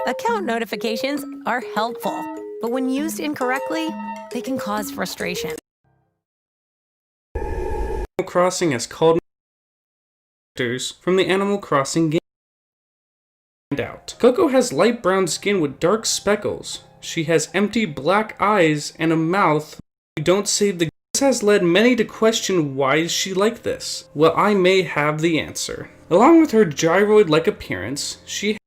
Account notifications are helpful, but when used incorrectly, they can cause frustration. Animal Crossing has called characters from the Animal Crossing game out. Coco has light brown skin with dark speckles. She has empty black eyes and a mouth. You don't save the. This has led many to question why is she like this. Well, I may have the answer. Along with her gyroid-like appearance, she has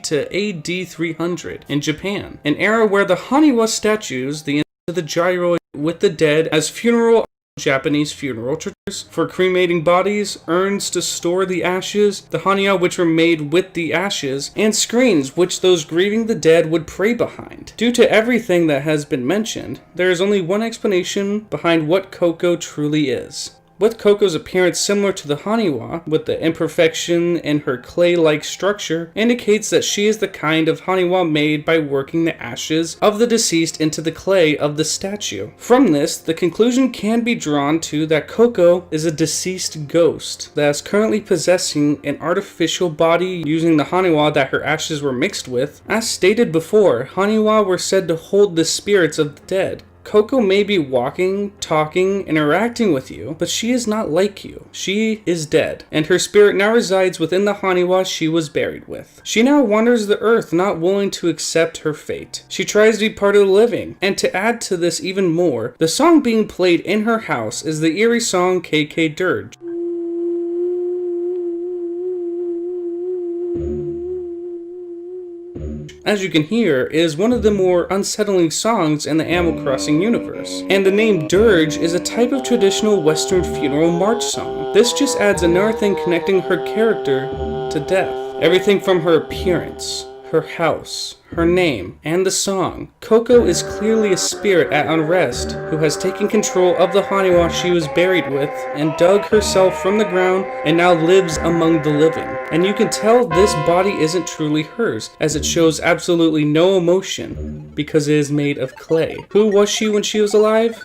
to AD 300 in Japan, an era where the Haniwa statues, the gyroid with the dead as funeral Japanese funeral churches for cremating bodies, urns to store the ashes, the hania which were made with the ashes, and screens which those grieving the dead would pray behind. Due to everything that has been mentioned, there is only one explanation behind what Coco truly is. With Coco's appearance similar to the Haniwa, with the imperfection in her clay-like structure, indicates that she is the kind of Haniwa made by working the ashes of the deceased into the clay of the statue. From this, the conclusion can be drawn to that Coco is a deceased ghost that is currently possessing an artificial body using the Haniwa that her ashes were mixed with. As stated before, Haniwa were said to hold the spirits of the dead. Coco may be walking, talking, interacting with you, but she is not like you. She is dead, and her spirit now resides within the Haniwa she was buried with. She now wanders the earth, not willing to accept her fate. She tries to be part of the living, and to add to this even more, the song being played in her house is the eerie song KK Dirge. As you can hear, is one of the more unsettling songs in the Animal Crossing universe. And the name dirge is a type of traditional Western funeral march song. This just adds another thing connecting her character to death. Everything from her appearance, her house, her name, and the song. Coco is clearly a spirit at unrest who has taken control of the Haniwa she was buried with and dug herself from the ground and now lives among the living. And you can tell this body isn't truly hers, as it shows absolutely no emotion because it is made of clay. Who was she when she was alive?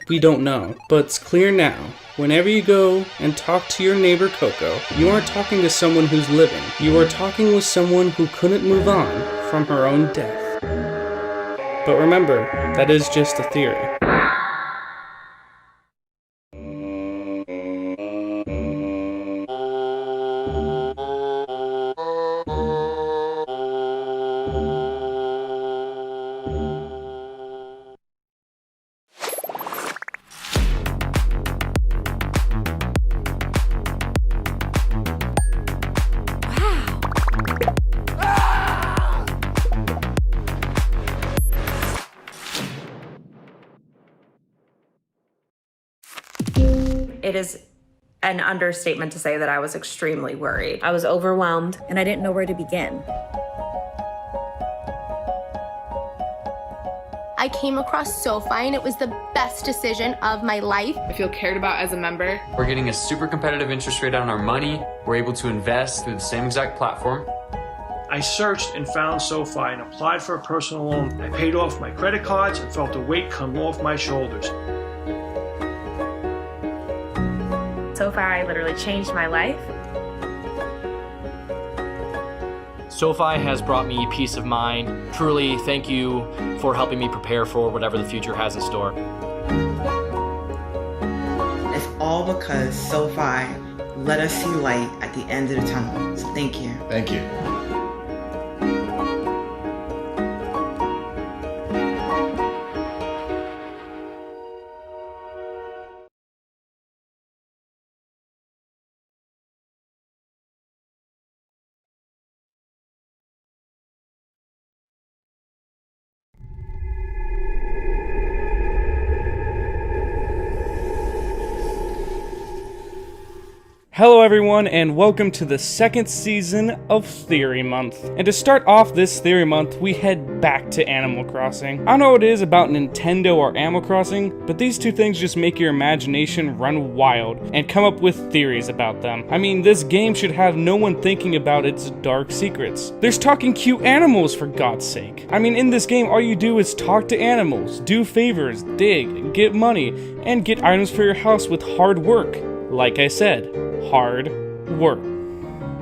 We don't know, but it's clear now. Whenever you go and talk to your neighbor Coco, you aren't talking to someone who's living. You are talking with someone who couldn't move on from her own death. But remember, that is just a theory. It is an understatement to say that I was extremely worried. I was overwhelmed, and I didn't know where to begin. I came across SoFi, and it was the best decision of my life. I feel cared about as a member. We're getting a super competitive interest rate on our money. We're able to invest through the same exact platform. I searched and found SoFi and applied for a personal loan. I paid off my credit cards and felt the weight come off my shoulders. SoFi literally changed my life. SoFi has brought me peace of mind. Truly, thank you for helping me prepare for whatever the future has in store. It's all because SoFi let us see light at the end of the tunnel. So thank you. Thank you. Hello everyone, and welcome to the second season of Theory Month. And to start off this Theory Month, we head back to Animal Crossing. I don't know what it is about Nintendo or Animal Crossing, but these two things just make your imagination run wild and come up with theories about them. I mean, this game should have no one thinking about its dark secrets. There's talking cute animals, for God's sake. I mean, in this game, all you do is talk to animals, do favors, dig, get money, and get items for your house with hard work. Like I said, hard work.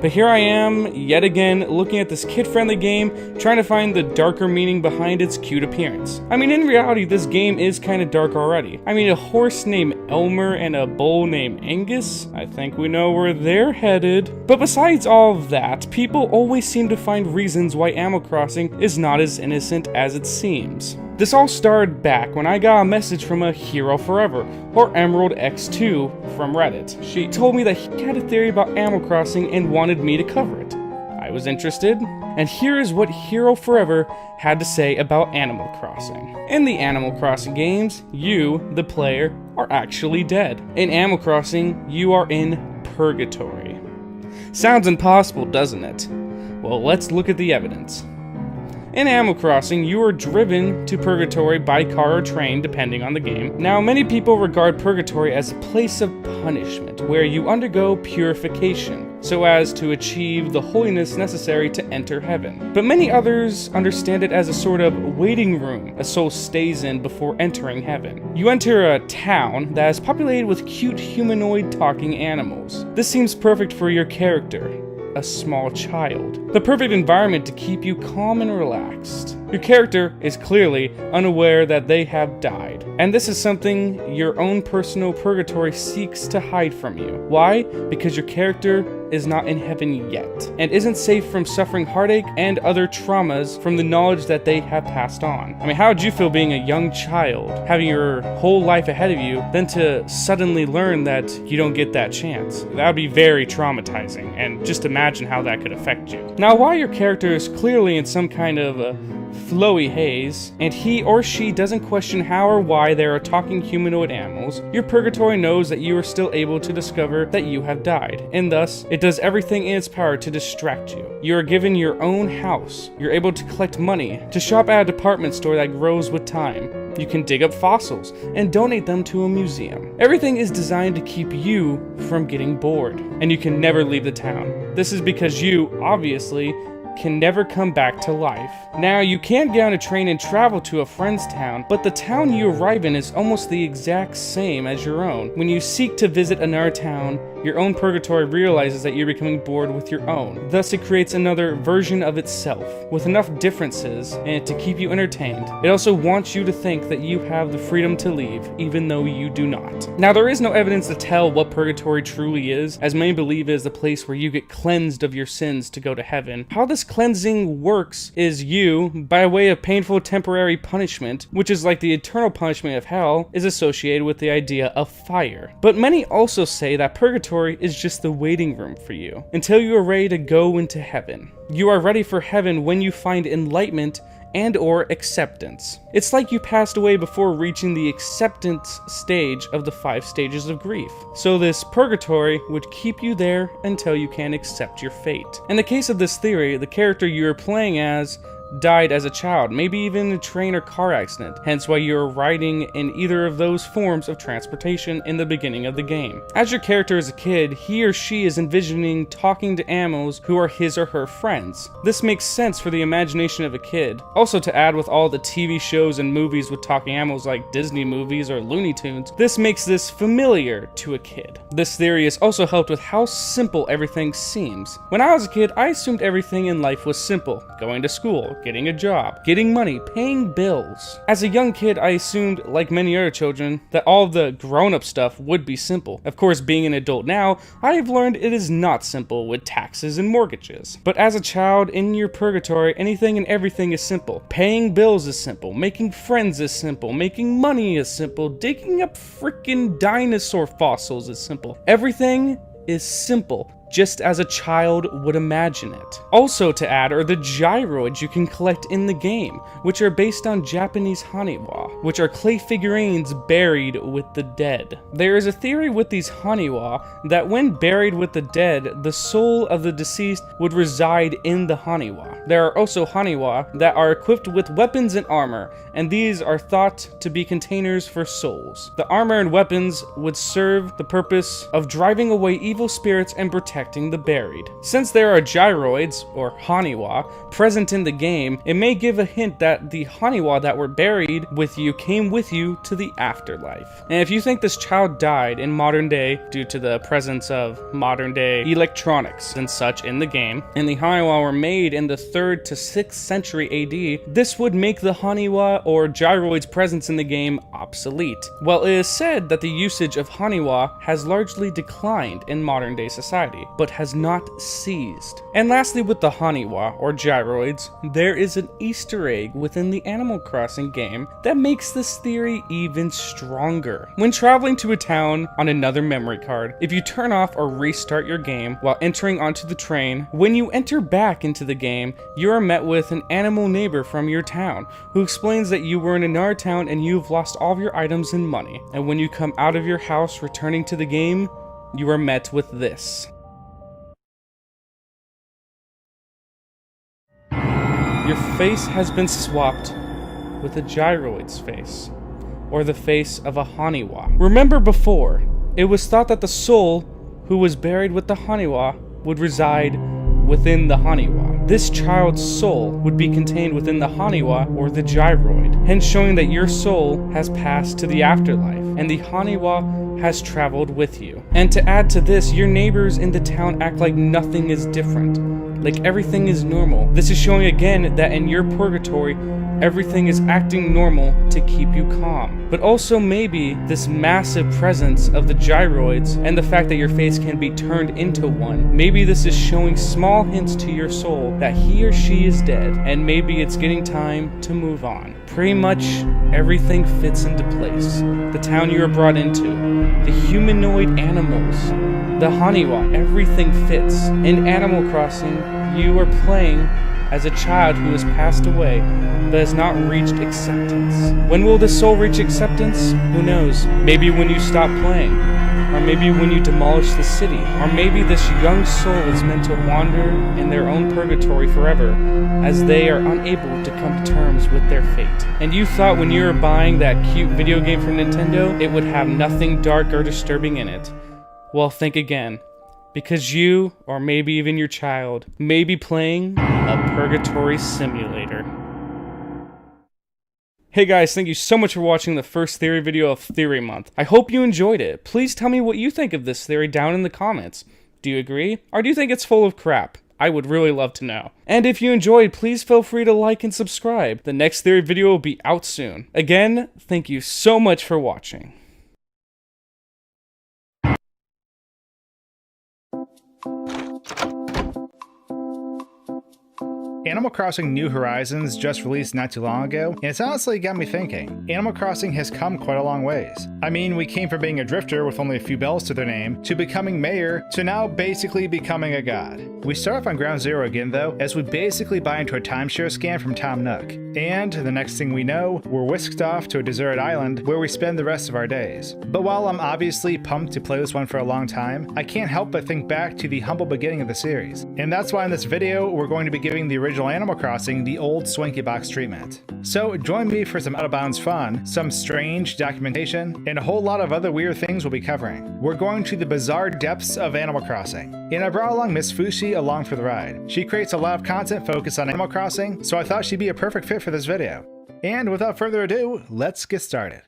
But here I am, yet again, looking at this kid-friendly game, trying to find the darker meaning behind its cute appearance. I mean, in reality, this game is kind of dark already. I mean, a horse named Elmer and a bull named Angus? I think we know where they're headed. But besides all of that, people always seem to find reasons why Animal Crossing is not as innocent as it seems. This all started back when I got a message from a Hero Forever, or Emerald X2, from Reddit. She told me that he had a theory about Animal Crossing and wanted me to cover it. I was interested, and here is what Hero Forever had to say about Animal Crossing. In the Animal Crossing games, you, the player, are actually dead. In Animal Crossing, you are in purgatory. Sounds impossible, doesn't it? Well, let's look at the evidence. In Animal Crossing, you are driven to Purgatory by car or train, depending on the game. Now, many people regard Purgatory as a place of punishment, where you undergo purification, so as to achieve the holiness necessary to enter heaven. But many others understand it as a sort of waiting room a soul stays in before entering heaven. You enter a town that is populated with cute humanoid talking animals. This seems perfect for your character, a small child. The perfect environment to keep you calm and relaxed. Your character is clearly unaware that they have died, and this is something your own personal purgatory seeks to hide from you. Why? Because your character is not in heaven yet, and isn't safe from suffering heartache and other traumas from the knowledge that they have passed on. I mean, how would you feel being a young child, having your whole life ahead of you, then to suddenly learn that you don't get that chance? That would be very traumatizing, and just imagine how that could affect you. Now, while your character is clearly in some kind of flowy haze, and he or she doesn't question how or why there are talking humanoid animals, your purgatory knows that you are still able to discover that you have died, and thus, it does everything in its power to distract you. You are given your own house. You're able to collect money, to shop at a department store that grows with time. You can dig up fossils and donate them to a museum. Everything is designed to keep you from getting bored, and you can never leave the town. This is because you, obviously, can never come back to life. Now, you can get on a train and travel to a friend's town, but the town you arrive in is almost the exact same as your own. When you seek to visit another town, your own purgatory realizes that you're becoming bored with your own. Thus, it creates another version of itself, with enough differences in it to keep you entertained. It also wants you to think that you have the freedom to leave, even though you do not. Now, there is no evidence to tell what purgatory truly is, as many believe it is the place where you get cleansed of your sins to go to heaven. How this cleansing works is you, by way of painful temporary punishment, which is like the eternal punishment of hell, is associated with the idea of fire. But many also say that purgatory is just the waiting room for you, until you are ready to go into heaven. You are ready for heaven when you find enlightenment and or acceptance. It's like you passed away before reaching the acceptance stage of the 5 stages of grief. So this purgatory would keep you there until you can accept your fate. In the case of this theory, the character you are playing as died as a child, maybe even in a train or car accident, hence why you're riding in either of those forms of transportation in the beginning of the game. As your character is a kid, he or she is envisioning talking to animals who are his or her friends. This makes sense for the imagination of a kid. Also, to add with all the TV shows and movies with talking animals like Disney movies or Looney Tunes, this makes this familiar to a kid. This theory has also helped with how simple everything seems. When I was a kid, I assumed everything in life was simple. Going to school, getting a job, getting money, paying bills. As a young kid, I assumed, like many other children, that all of the grown-up stuff would be simple. Of course, being an adult now, I have learned it is not simple with taxes and mortgages. But as a child, in your purgatory, anything and everything is simple. Paying bills is simple, making friends is simple, making money is simple, digging up freaking dinosaur fossils is simple. Everything is simple, just as a child would imagine it. Also to add are the gyroids you can collect in the game, which are based on Japanese haniwa, which are clay figurines buried with the dead. There is a theory with these haniwa that when buried with the dead, the soul of the deceased would reside in the haniwa. There are also Haniwa that are equipped with weapons and armor, and these are thought to be containers for souls. The armor and weapons would serve the purpose of driving away evil spirits and protecting the buried. Since there are gyroids, or Haniwa, present in the game, it may give a hint that the Haniwa that were buried with you came with you to the afterlife. And if you think this child died in modern day due to the presence of modern day electronics and such in the game, and the Haniwa were made in the 3rd to 6th century AD, this would make the Haniwa or gyroids' presence in the game obsolete. Well, it is said that the usage of Haniwa has largely declined in modern day society, but has not ceased. And lastly, with the Haniwa or gyroids, there is an Easter egg within the Animal Crossing game that makes this theory even stronger. When traveling to a town on another memory card, if you turn off or restart your game while entering onto the train, when you enter back into the game, you are met with an animal neighbor from your town who explains that you were in another town and you've lost all of your items and money. And when you come out of your house returning to the game, you are met with this. Your face has been swapped with a gyroid's face, or the face of a Haniwa. Remember before, it was thought that the soul who was buried with the Haniwa would reside within the Haniwa. This child's soul would be contained within the Haniwa or the gyroid, hence showing that your soul has passed to the afterlife, and the Haniwa has traveled with you. And to add to this, your neighbors in the town act like nothing is different, like everything is normal. This is showing again that in your purgatory, everything is acting normal to keep you calm. But also maybe this massive presence of the gyroids and the fact that your face can be turned into one, maybe this is showing small hints to your soul that he or she is dead, and maybe it's getting time to move on. Pretty much everything fits into place. The town you are brought into, the humanoid animals, the Haniwa, everything fits. In Animal Crossing, you are playing as a child who has passed away but has not reached acceptance. When will the soul reach acceptance? Who knows? Maybe when you stop playing, or maybe when you demolish the city, or maybe this young soul is meant to wander in their own purgatory forever as they are unable to come to terms with their fate. And you thought when you were buying that cute video game from Nintendo, it would have nothing dark or disturbing in it. Well, think again. Because you, or maybe even your child, may be playing a purgatory simulator. Hey guys, thank you so much for watching the first theory video of Theory Month. I hope you enjoyed it. Please tell me what you think of this theory down in the comments. Do you agree? Or do you think it's full of crap? I would really love to know. And if you enjoyed, please feel free to like and subscribe. The next theory video will be out soon. Again, thank you so much for watching. Animal Crossing New Horizons just released not too long ago, and it's honestly got me thinking. Animal Crossing has come quite a long ways. I mean, we came from being a drifter with only a few bells to their name, to becoming mayor, to now basically becoming a god. We start off on ground zero again though, as we basically buy into a timeshare scam from Tom Nook. And the next thing we know, we're whisked off to a deserted island where we spend the rest of our days. But while I'm obviously pumped to play this one for a long time, I can't help but think back to the humble beginning of the series. And that's why in this video, we're going to be giving the original Animal Crossing the old Swanky Box treatment. So join me for some out of bounds fun, some strange documentation, and a whole lot of other weird things we'll be covering. We're going to the bizarre depths of Animal Crossing. And I brought along Miss Fushi along for the ride. She creates a lot of content focused on Animal Crossing, so I thought she'd be a perfect fit for this video. And without further ado, let's get started.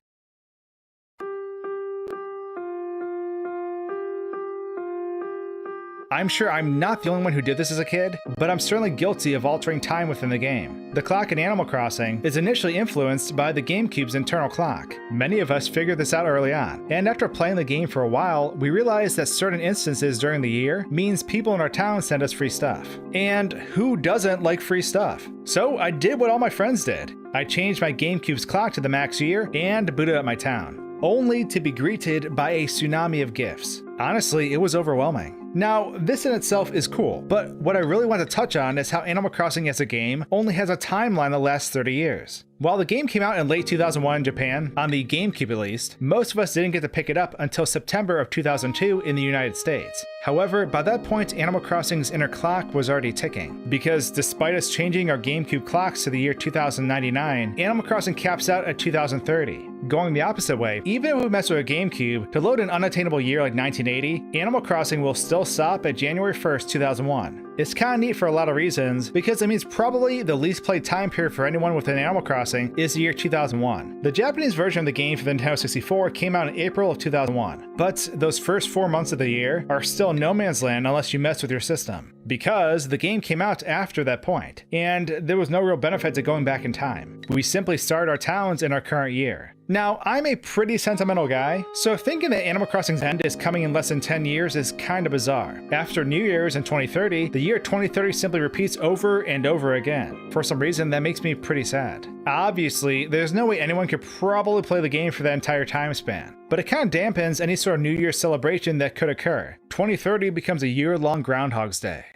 I'm sure I'm not the only one who did this as a kid, but I'm certainly guilty of altering time within the game. The clock in Animal Crossing is initially influenced by the GameCube's internal clock. Many of us figured this out early on, and after playing the game for a while, we realized that certain instances during the year means people in our town send us free stuff. And who doesn't like free stuff? So I did what all my friends did. I changed my GameCube's clock to the max year and booted up my town, only to be greeted by a tsunami of gifts. Honestly, it was overwhelming. Now, this in itself is cool, but what I really want to touch on is how Animal Crossing as a game only has a timeline that lasts 30 years. While the game came out in late 2001 in Japan, on the GameCube at least, most of us didn't get to pick it up until September of 2002 in the United States. However, by that point, Animal Crossing's inner clock was already ticking, because despite us changing our GameCube clocks to the year 2099, Animal Crossing caps out at 2030. Going the opposite way, even if we mess with a GameCube, to load an unattainable year like 1980, Animal Crossing will still stop at January 1st, 2001. It's kinda neat for a lot of reasons, because it means probably the least played time period for anyone within Animal Crossing is the year 2001. The Japanese version of the game for the Nintendo 64 came out in April of 2001, but those first 4 months of the year are still no man's land unless you mess with your system, because the game came out after that point, and there was no real benefit to going back in time. We simply start our towns in our current year. Now, I'm a pretty sentimental guy, so thinking that Animal Crossing's end is coming in less than 10 years is kinda bizarre. After New Year's in 2030, the year 2030 simply repeats over and over again. For some reason, that makes me pretty sad. Obviously, there's no way anyone could probably play the game for that entire time span, but it kinda dampens any sort of New Year's celebration that could occur. 2030 becomes a year-long Groundhog's Day.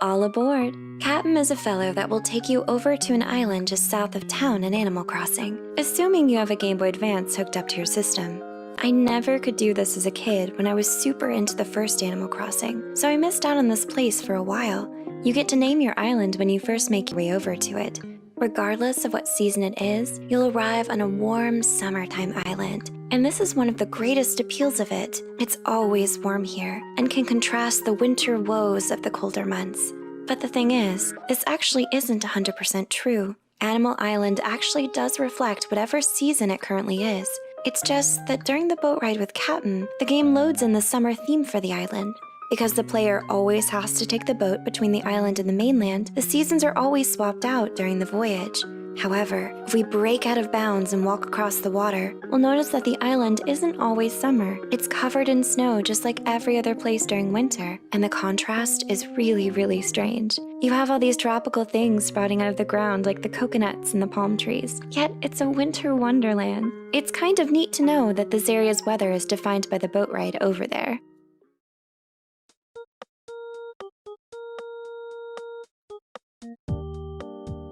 All aboard! Captain is a fellow that will take you over to an island just south of town in Animal Crossing, assuming you have a Game Boy Advance hooked up to your system. I never could do this as a kid when I was super into the first Animal Crossing, so I missed out on this place for a while. You get to name your island when you first make your way over to it. Regardless of what season it is, you'll arrive on a warm summertime island. And this is one of the greatest appeals of it. It's always warm here, and can contrast the winter woes of the colder months. But the thing is, this actually isn't 100% true. Animal Island actually does reflect whatever season it currently is. It's just that during the boat ride with Captain, the game loads in the summer theme for the island. Because the player always has to take the boat between the island and the mainland, the seasons are always swapped out during the voyage. However, if we break out of bounds and walk across the water, we'll notice that the island isn't always summer. It's covered in snow just like every other place during winter, and the contrast is really, really strange. You have all these tropical things sprouting out of the ground like the coconuts and the palm trees, yet it's a winter wonderland. It's kind of neat to know that this area's weather is defined by the boat ride over there.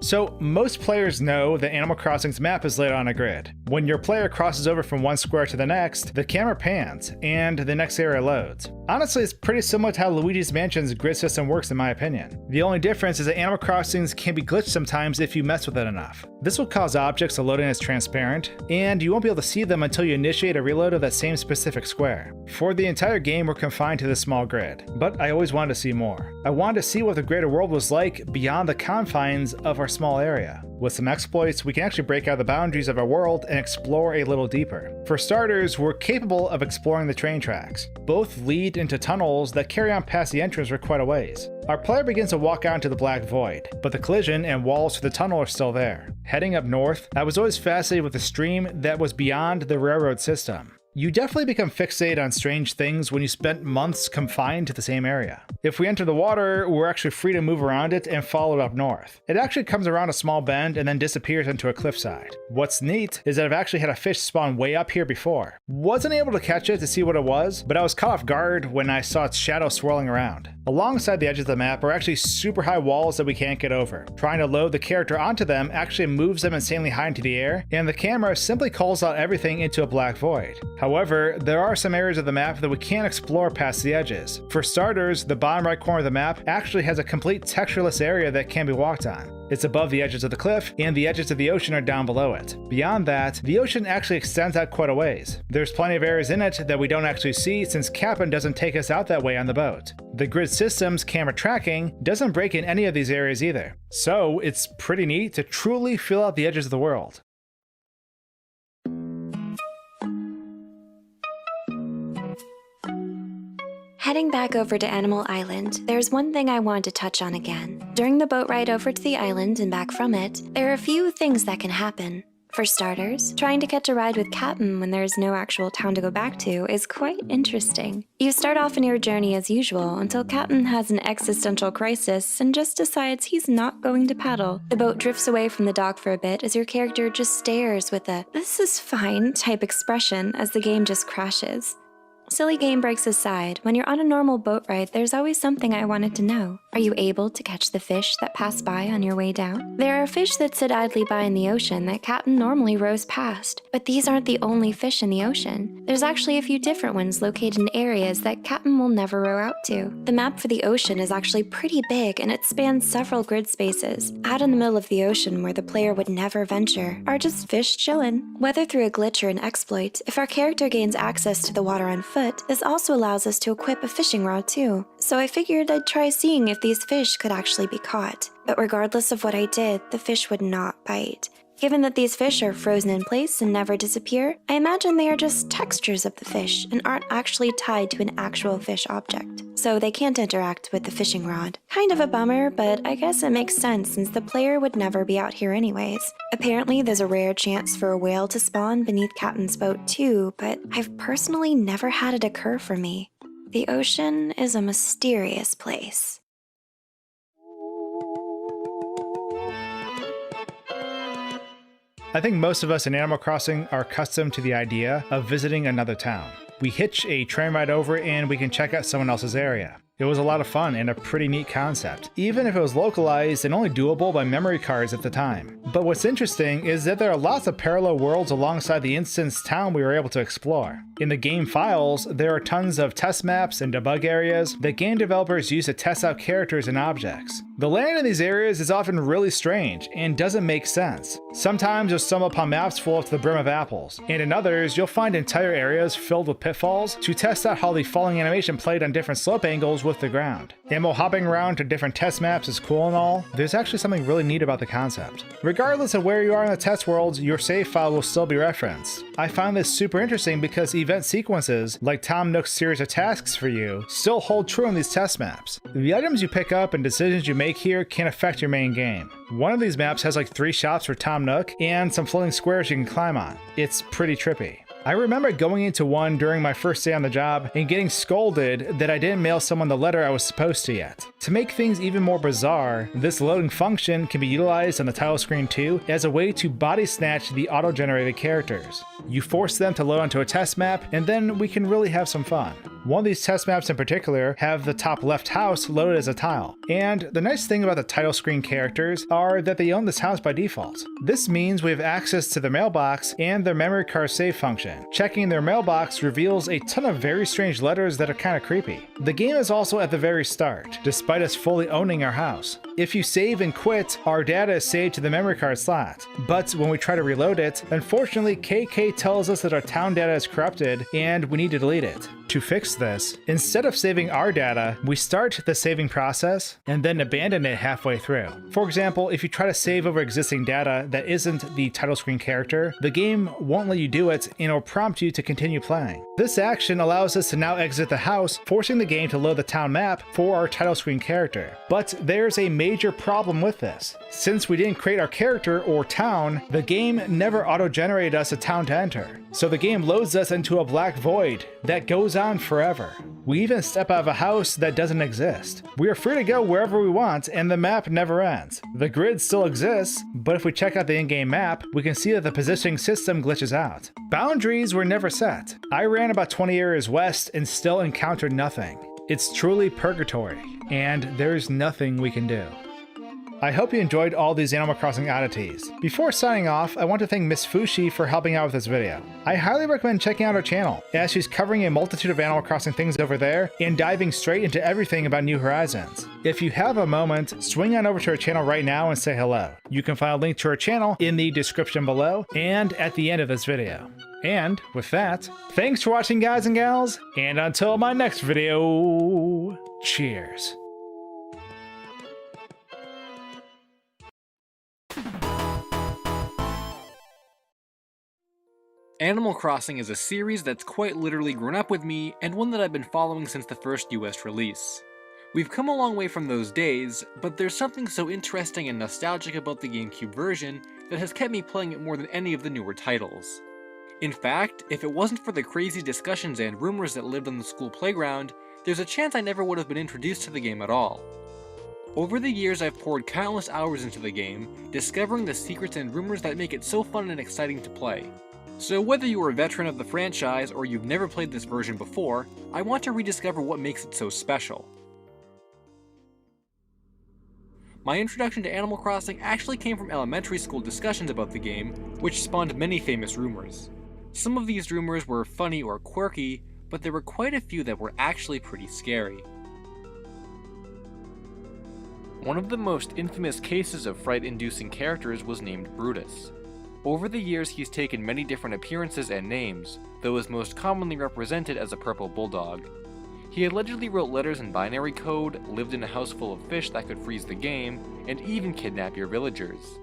So, most players know that Animal Crossing's map is laid on a grid. When your player crosses over from one square to the next, the camera pans, and the next area loads. Honestly, it's pretty similar to how Luigi's Mansion's grid system works in my opinion. The only difference is that Animal Crossing's can be glitched sometimes if you mess with it enough. This will cause objects to load in as transparent, and you won't be able to see them until you initiate a reload of that same specific square. For the entire game, we're confined to this small grid, but I always wanted to see more. I wanted to see what the greater world was like beyond the confines of our small area. With some exploits, we can actually break out the boundaries of our world and explore a little deeper. For starters, we're capable of exploring the train tracks. Both lead into tunnels that carry on past the entrance for quite a ways. Our player begins to walk out into the black void, but the collision and walls for the tunnel are still there. Heading up north, I was always fascinated with the stream that was beyond the railroad system. You definitely become fixated on strange things when you spent months confined to the same area. If we enter the water, we're actually free to move around it and follow it up north. It actually comes around a small bend and then disappears into a cliffside. What's neat is that I've actually had a fish spawn way up here before. Wasn't able to catch it to see what it was, but I was caught off guard when I saw its shadow swirling around. Alongside the edges of the map are actually super high walls that we can't get over. Trying to load the character onto them actually moves them insanely high into the air, and the camera simply calls out everything into a black void. However, there are some areas of the map that we can't explore past the edges. For starters, the bottom right corner of the map actually has a complete textureless area that can be walked on. It's above the edges of the cliff, and the edges of the ocean are down below it. Beyond that, the ocean actually extends out quite a ways. There's plenty of areas in it that we don't actually see since Captain doesn't take us out that way on the boat. The grid system's camera tracking doesn't break in any of these areas either. So it's pretty neat to truly fill out the edges of the world. Heading back over to Animal Island, there's one thing I wanted to touch on again. During the boat ride over to the island and back from it, there are a few things that can happen. For starters, trying to catch a ride with Captain when there's no actual town to go back to is quite interesting. You start off in your journey as usual until Captain has an existential crisis and just decides he's not going to paddle. The boat drifts away from the dock for a bit as your character just stares with a "this is fine" type expression as the game just crashes. Silly game breaks aside, when you're on a normal boat ride, there's always something I wanted to know. Are you able to catch the fish that pass by on your way down? There are fish that sit idly by in the ocean that Captain normally rows past, but these aren't the only fish in the ocean. There's actually a few different ones located in areas that Captain will never row out to. The map for the ocean is actually pretty big and it spans several grid spaces. Out in the middle of the ocean where the player would never venture are just fish chillin'. Whether through a glitch or an exploit, if our character gains access to the water on foot, this also allows us to equip a fishing rod too. So I figured I'd try seeing if these fish could actually be caught. But regardless of what I did, the fish would not bite. Given that these fish are frozen in place and never disappear, I imagine they are just textures of the fish and aren't actually tied to an actual fish object. So they can't interact with the fishing rod. Kind of a bummer, but I guess it makes sense since the player would never be out here anyways. Apparently there's a rare chance for a whale to spawn beneath Captain's boat too, but I've personally never had it occur for me. The ocean is a mysterious place. I think most of us in Animal Crossing are accustomed to the idea of visiting another town. We hitch a train ride over and we can check out someone else's area. It was a lot of fun and a pretty neat concept, even if it was localized and only doable by memory cards at the time. But what's interesting is that there are lots of parallel worlds alongside the instance town we were able to explore. In the game files, there are tons of test maps and debug areas that game developers use to test out characters and objects. The land in these areas is often really strange and doesn't make sense. Sometimes you'll stumble upon maps full up to the brim of apples, and in others you'll find entire areas filled with pitfalls to test out how the falling animation played on different slope angles with the ground. And while hopping around to different test maps is cool and all, there's actually something really neat about the concept. Regardless of where you are in the test worlds, your save file will still be referenced. I found this super interesting because event sequences, like Tom Nook's series of tasks for you, still hold true in these test maps. The items you pick up and decisions you make here can affect your main game. One of these maps has like 3 shops for Tom Nook and some floating squares you can climb on. It's pretty trippy. I remember going into one during my first day on the job and getting scolded that I didn't mail someone the letter I was supposed to yet. To make things even more bizarre, this loading function can be utilized on the title screen too as a way to body snatch the auto-generated characters. You force them to load onto a test map and then we can really have some fun. One of these test maps in particular have the top left house loaded as a tile. And the nice thing about the title screen characters are that they own this house by default. This means we have access to their mailbox and their memory card save function. Checking their mailbox reveals a ton of very strange letters that are kind of creepy. The game is also at the very start, despite us fully owning our house. If you save and quit, our data is saved to the memory card slot. But when we try to reload it, unfortunately KK tells us that our town data is corrupted and we need to delete it. To fix this, instead of saving our data, we start the saving process and then abandon it halfway through. For example, if you try to save over existing data that isn't the title screen character, the game won't let you do it and will prompt you to continue playing. This action allows us to now exit the house, forcing the game to load the town map for our title screen character. But there's a major problem with this. Since we didn't create our character or town, the game never auto-generated us a town to enter. So the game loads us into a black void that goes on forever. We even step out of a house that doesn't exist. We are free to go wherever we want and the map never ends. The grid still exists, but if we check out the in-game map, we can see that the positioning system glitches out. Boundaries were never set. I ran about 20 areas west and still encountered nothing. It's truly purgatory, and there's nothing we can do. I hope you enjoyed all these Animal Crossing oddities. Before signing off, I want to thank Miss Fushi for helping out with this video. I highly recommend checking out her channel, as she's covering a multitude of Animal Crossing things over there and diving straight into everything about New Horizons. If you have a moment, swing on over to her channel right now and say hello. You can find a link to her channel in the description below and at the end of this video. And with that, thanks for watching guys and gals, and until my next video, cheers. Animal Crossing is a series that's quite literally grown up with me and one that I've been following since the first US release. We've come a long way from those days, but there's something so interesting and nostalgic about the GameCube version that has kept me playing it more than any of the newer titles. In fact, if it wasn't for the crazy discussions and rumors that lived on the school playground, there's a chance I never would have been introduced to the game at all. Over the years, I've poured countless hours into the game, discovering the secrets and rumors that make it so fun and exciting to play. So whether you are a veteran of the franchise or you've never played this version before, I want to rediscover what makes it so special. My introduction to Animal Crossing actually came from elementary school discussions about the game, which spawned many famous rumors. Some of these rumors were funny or quirky, but there were quite a few that were actually pretty scary. One of the most infamous cases of fright-inducing characters was named Brutus. Over the years, he's taken many different appearances and names, though is most commonly represented as a purple bulldog. He allegedly wrote letters in binary code, lived in a house full of fish that could freeze the game, and even kidnap your villagers.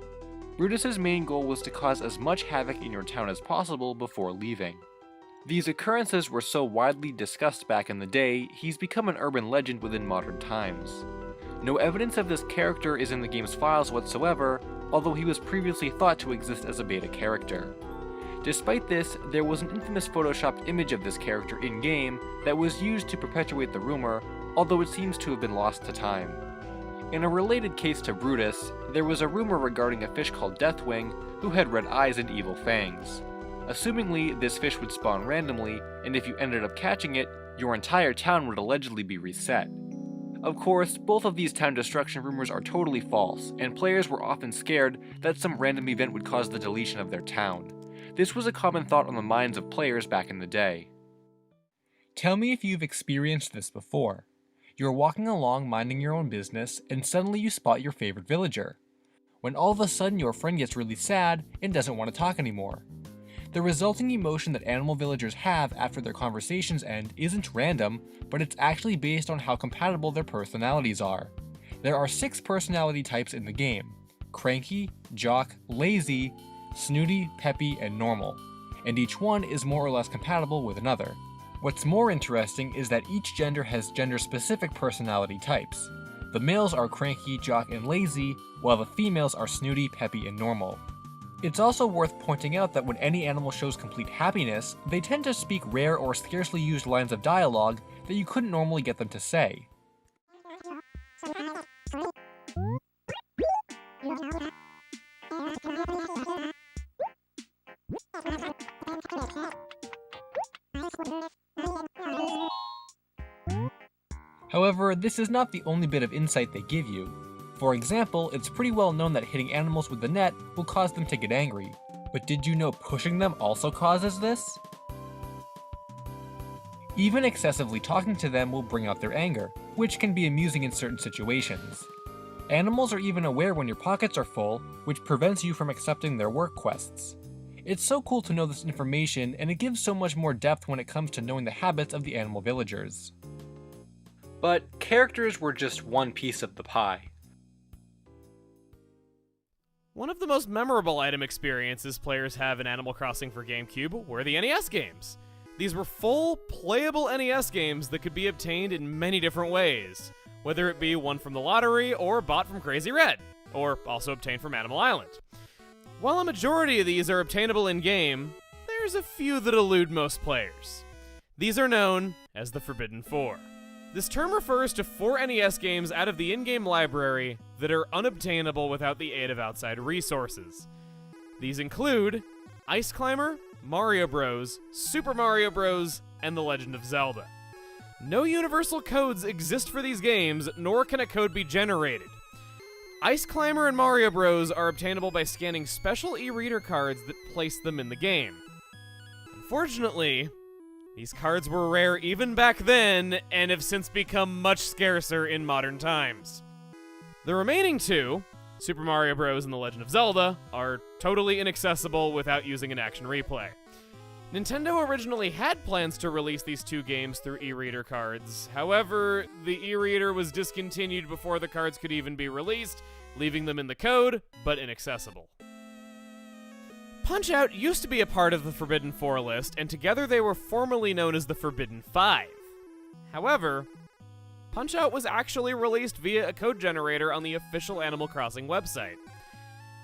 Brutus's main goal was to cause as much havoc in your town as possible before leaving. These occurrences were so widely discussed back in the day, he's become an urban legend within modern times. No evidence of this character is in the game's files whatsoever, although he was previously thought to exist as a beta character. Despite this, there was an infamous photoshopped image of this character in-game that was used to perpetuate the rumor, although it seems to have been lost to time. In a related case to Brutus, there was a rumor regarding a fish called Deathwing who had red eyes and evil fangs. Assumingly, this fish would spawn randomly, and if you ended up catching it, your entire town would allegedly be reset. Of course, both of these town destruction rumors are totally false, and players were often scared that some random event would cause the deletion of their town. This was a common thought on the minds of players back in the day. Tell me if you've experienced this before. You're walking along minding your own business, and suddenly you spot your favorite villager. When all of a sudden your friend gets really sad and doesn't want to talk anymore. The resulting emotion that animal villagers have after their conversations end isn't random, but it's actually based on how compatible their personalities are. There are 6 personality types in the game: cranky, jock, lazy, snooty, peppy, and normal, and each one is more or less compatible with another. What's more interesting is that each gender has gender-specific personality types. The males are cranky, jock, and lazy, while the females are snooty, peppy, and normal. It's also worth pointing out that when any animal shows complete happiness, they tend to speak rare or scarcely used lines of dialogue that you couldn't normally get them to say. However, this is not the only bit of insight they give you. For example, it's pretty well known that hitting animals with the net will cause them to get angry. But did you know pushing them also causes this? Even excessively talking to them will bring out their anger, which can be amusing in certain situations. Animals are even aware when your pockets are full, which prevents you from accepting their work quests. It's so cool to know this information, and it gives so much more depth when it comes to knowing the habits of the animal villagers. But characters were just one piece of the pie. One of the most memorable item experiences players have in Animal Crossing for GameCube were the NES games. These were full, playable NES games that could be obtained in many different ways, whether it be won from the lottery or bought from Crazy Red, or also obtained from Animal Island. While a majority of these are obtainable in-game, there's a few that elude most players. These are known as the Forbidden 4. This term refers to 4 NES games out of the in-game library that are unobtainable without the aid of outside resources. These include Ice Climber, Mario Bros., Super Mario Bros., and The Legend of Zelda. No universal codes exist for these games, nor can a code be generated. Ice Climber and Mario Bros. Are obtainable by scanning special e-reader cards that place them in the game. Unfortunately, these cards were rare even back then, and have since become much scarcer in modern times. The remaining 2, Super Mario Bros. And The Legend of Zelda, are totally inaccessible without using an action replay. Nintendo originally had plans to release these 2 games through e-reader cards. However, the e-reader was discontinued before the cards could even be released, leaving them in the code, but inaccessible. Punch-Out used to be a part of the Forbidden 4 list, and together they were formerly known as the Forbidden 5. However, Punch-Out was actually released via a code generator on the official Animal Crossing website.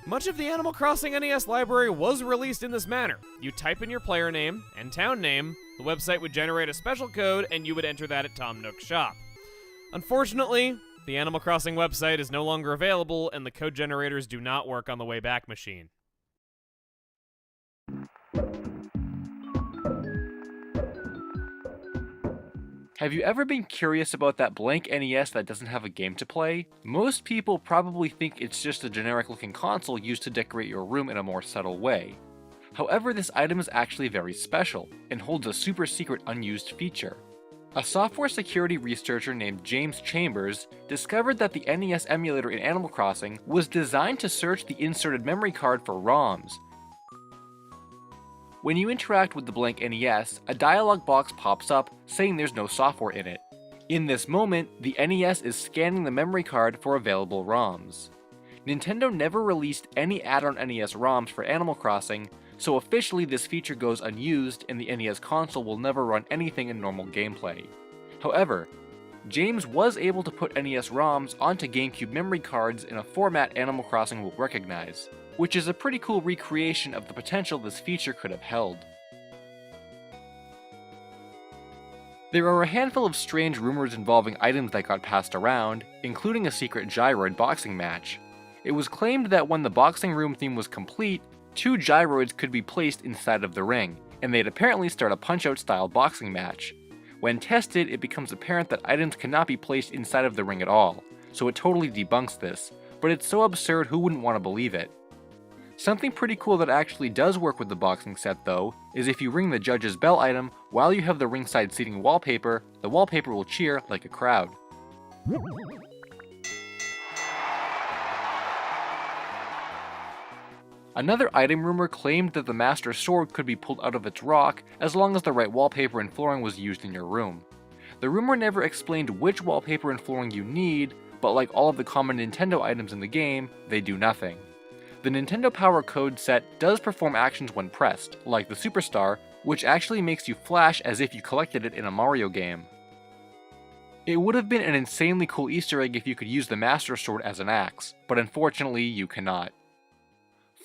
Much of the Animal Crossing NES library was released in this manner. You type in your player name and town name, the website would generate a special code, and you would enter that at Tom Nook's shop. Unfortunately, the Animal Crossing website is no longer available, and the code generators do not work on the Wayback Machine. Have you ever been curious about that blank NES that doesn't have a game to play? Most people probably think it's just a generic looking console used to decorate your room in a more subtle way. However, this item is actually very special, and holds a super secret unused feature. A software security researcher named James Chambers discovered that the NES emulator in Animal Crossing was designed to search the inserted memory card for ROMs. When you interact with the blank NES, a dialog box pops up saying there's no software in it. In this moment, the NES is scanning the memory card for available ROMs. Nintendo never released any add-on NES ROMs for Animal Crossing, so officially this feature goes unused and the NES console will never run anything in normal gameplay. However, James was able to put NES ROMs onto GameCube memory cards in a format Animal Crossing will recognize, which is a pretty cool recreation of the potential this feature could have held. There are a handful of strange rumors involving items that got passed around, including a secret gyroid boxing match. It was claimed that when the boxing room theme was complete, 2 gyroids could be placed inside of the ring, and they'd apparently start a Punch-Out style boxing match. When tested, it becomes apparent that items cannot be placed inside of the ring at all, so it totally debunks this, but it's so absurd who wouldn't want to believe it. Something pretty cool that actually does work with the boxing set though, is if you ring the judge's bell item while you have the ringside seating wallpaper, the wallpaper will cheer like a crowd. Another item rumor claimed that the Master Sword could be pulled out of its rock as long as the right wallpaper and flooring was used in your room. The rumor never explained which wallpaper and flooring you need, but like all of the common Nintendo items in the game, they do nothing. The Nintendo Power Code set does perform actions when pressed, like the Superstar, which actually makes you flash as if you collected it in a Mario game. It would have been an insanely cool Easter egg if you could use the Master Sword as an axe, but unfortunately you cannot.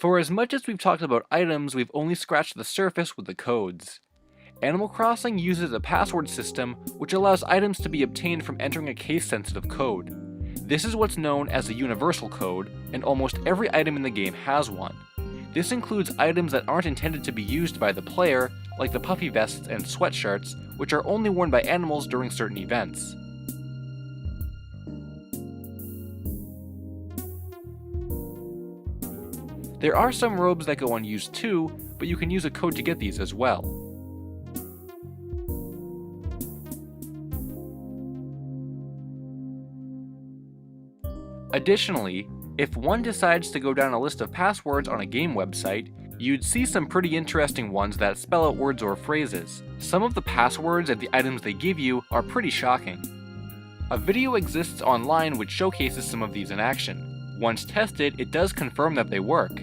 For as much as we've talked about items, we've only scratched the surface with the codes. Animal Crossing uses a password system which allows items to be obtained from entering a case-sensitive code. This is what's known as a universal code, and almost every item in the game has one. This includes items that aren't intended to be used by the player, like the puffy vests and sweatshirts, which are only worn by animals during certain events. There are some robes that go unused too, but you can use a code to get these as well. Additionally, if one decides to go down a list of passwords on a game website, you'd see some pretty interesting ones that spell out words or phrases. Some of the passwords and the items they give you are pretty shocking. A video exists online which showcases some of these in action. Once tested, it does confirm that they work.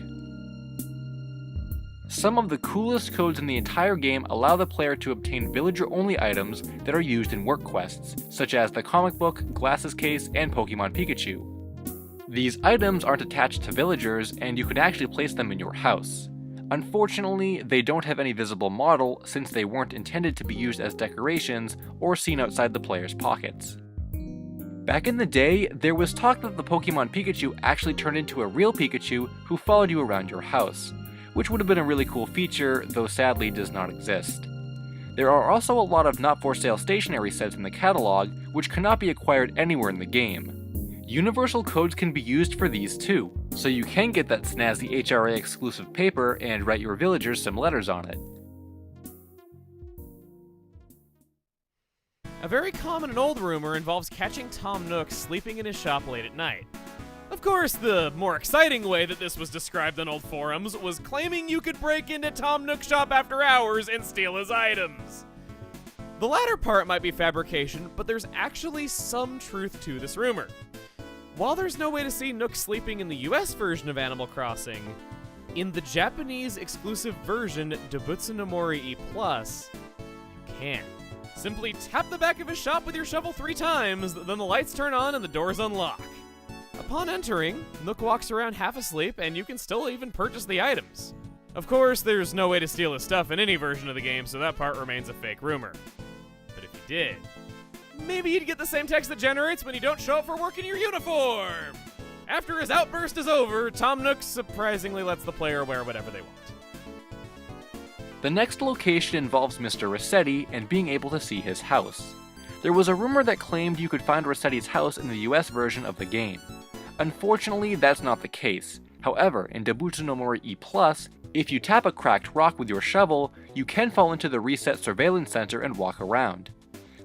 Some of the coolest codes in the entire game allow the player to obtain villager-only items that are used in work quests, such as the comic book, glasses case, and Pokemon Pikachu. These items aren't attached to villagers, and you can actually place them in your house. Unfortunately, they don't have any visible model since they weren't intended to be used as decorations or seen outside the player's pockets. Back in the day, there was talk that the Pokemon Pikachu actually turned into a real Pikachu who followed you around your house, which would have been a really cool feature, though sadly does not exist. There are also a lot of not-for-sale stationery sets in the catalog, which cannot be acquired anywhere in the game. Universal codes can be used for these too, so you can get that snazzy HRA exclusive paper and write your villagers some letters on it. A very common and old rumor involves catching Tom Nook sleeping in his shop late at night. Of course, the more exciting way that this was described on old forums was claiming you could break into Tom Nook's shop after hours and steal his items. The latter part might be fabrication, but there's actually some truth to this rumor. While there's no way to see Nook sleeping in the US version of Animal Crossing, in the Japanese exclusive version, Dobutsu no Mori E+, you can. Simply tap the back of his shop with your shovel 3 times, then the lights turn on and the doors unlock. Upon entering, Nook walks around half asleep, and you can still even purchase the items. Of course, there's no way to steal his stuff in any version of the game, so that part remains a fake rumor. But if you did, maybe you'd get the same text that generates when you don't show up for work in your uniform! After his outburst is over, Tom Nook surprisingly lets the player wear whatever they want. The next location involves Mr. Rossetti and being able to see his house. There was a rumor that claimed you could find Rossetti's house in the US version of the game. Unfortunately, that's not the case. However, in Dobuto no Mori E+, if you tap a cracked rock with your shovel, you can fall into the reset surveillance center and walk around.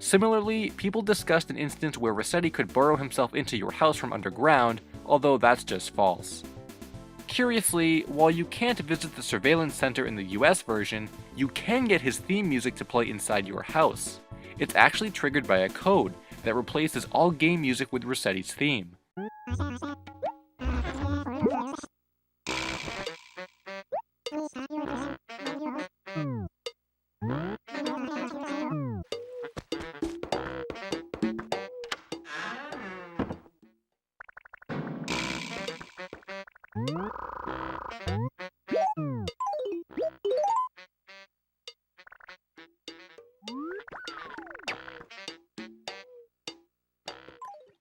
Similarly, people discussed an instance where Rossetti could burrow himself into your house from underground, although that's just false. Curiously, while you can't visit the surveillance center in the US version, you can get his theme music to play inside your house. It's actually triggered by a code that replaces all game music with Rossetti's theme.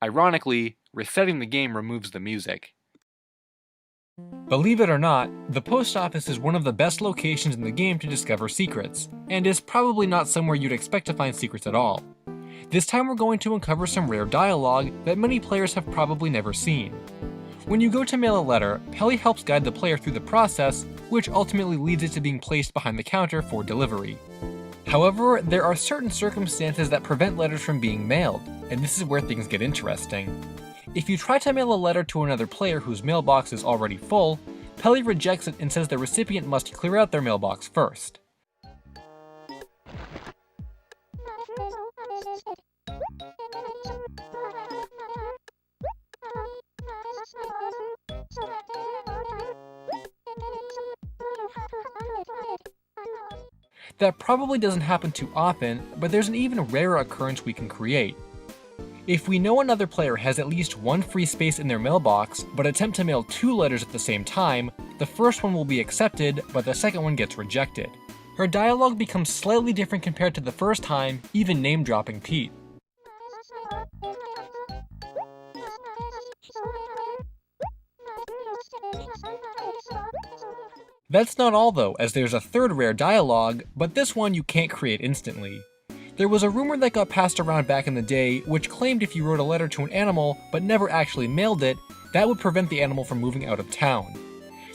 Ironically, resetting the game removes the music. Believe it or not, the post office is one of the best locations in the game to discover secrets, and is probably not somewhere you'd expect to find secrets at all. This time we're going to uncover some rare dialogue that many players have probably never seen. When you go to mail a letter, Pelly helps guide the player through the process, which ultimately leads it to being placed behind the counter for delivery. However, there are certain circumstances that prevent letters from being mailed, and this is where things get interesting. If you try to mail a letter to another player whose mailbox is already full, Pelly rejects it and says the recipient must clear out their mailbox first. That probably doesn't happen too often, but there's an even rarer occurrence we can create. If we know another player has at least one free space in their mailbox, but attempt to mail 2 letters at the same time, the first one will be accepted, but the second one gets rejected. Her dialogue becomes slightly different compared to the first time, even name-dropping Pete. That's not all though, as there's a third rare dialogue, but this one you can't create instantly. There was a rumor that got passed around back in the day which claimed if you wrote a letter to an animal but never actually mailed it, that would prevent the animal from moving out of town.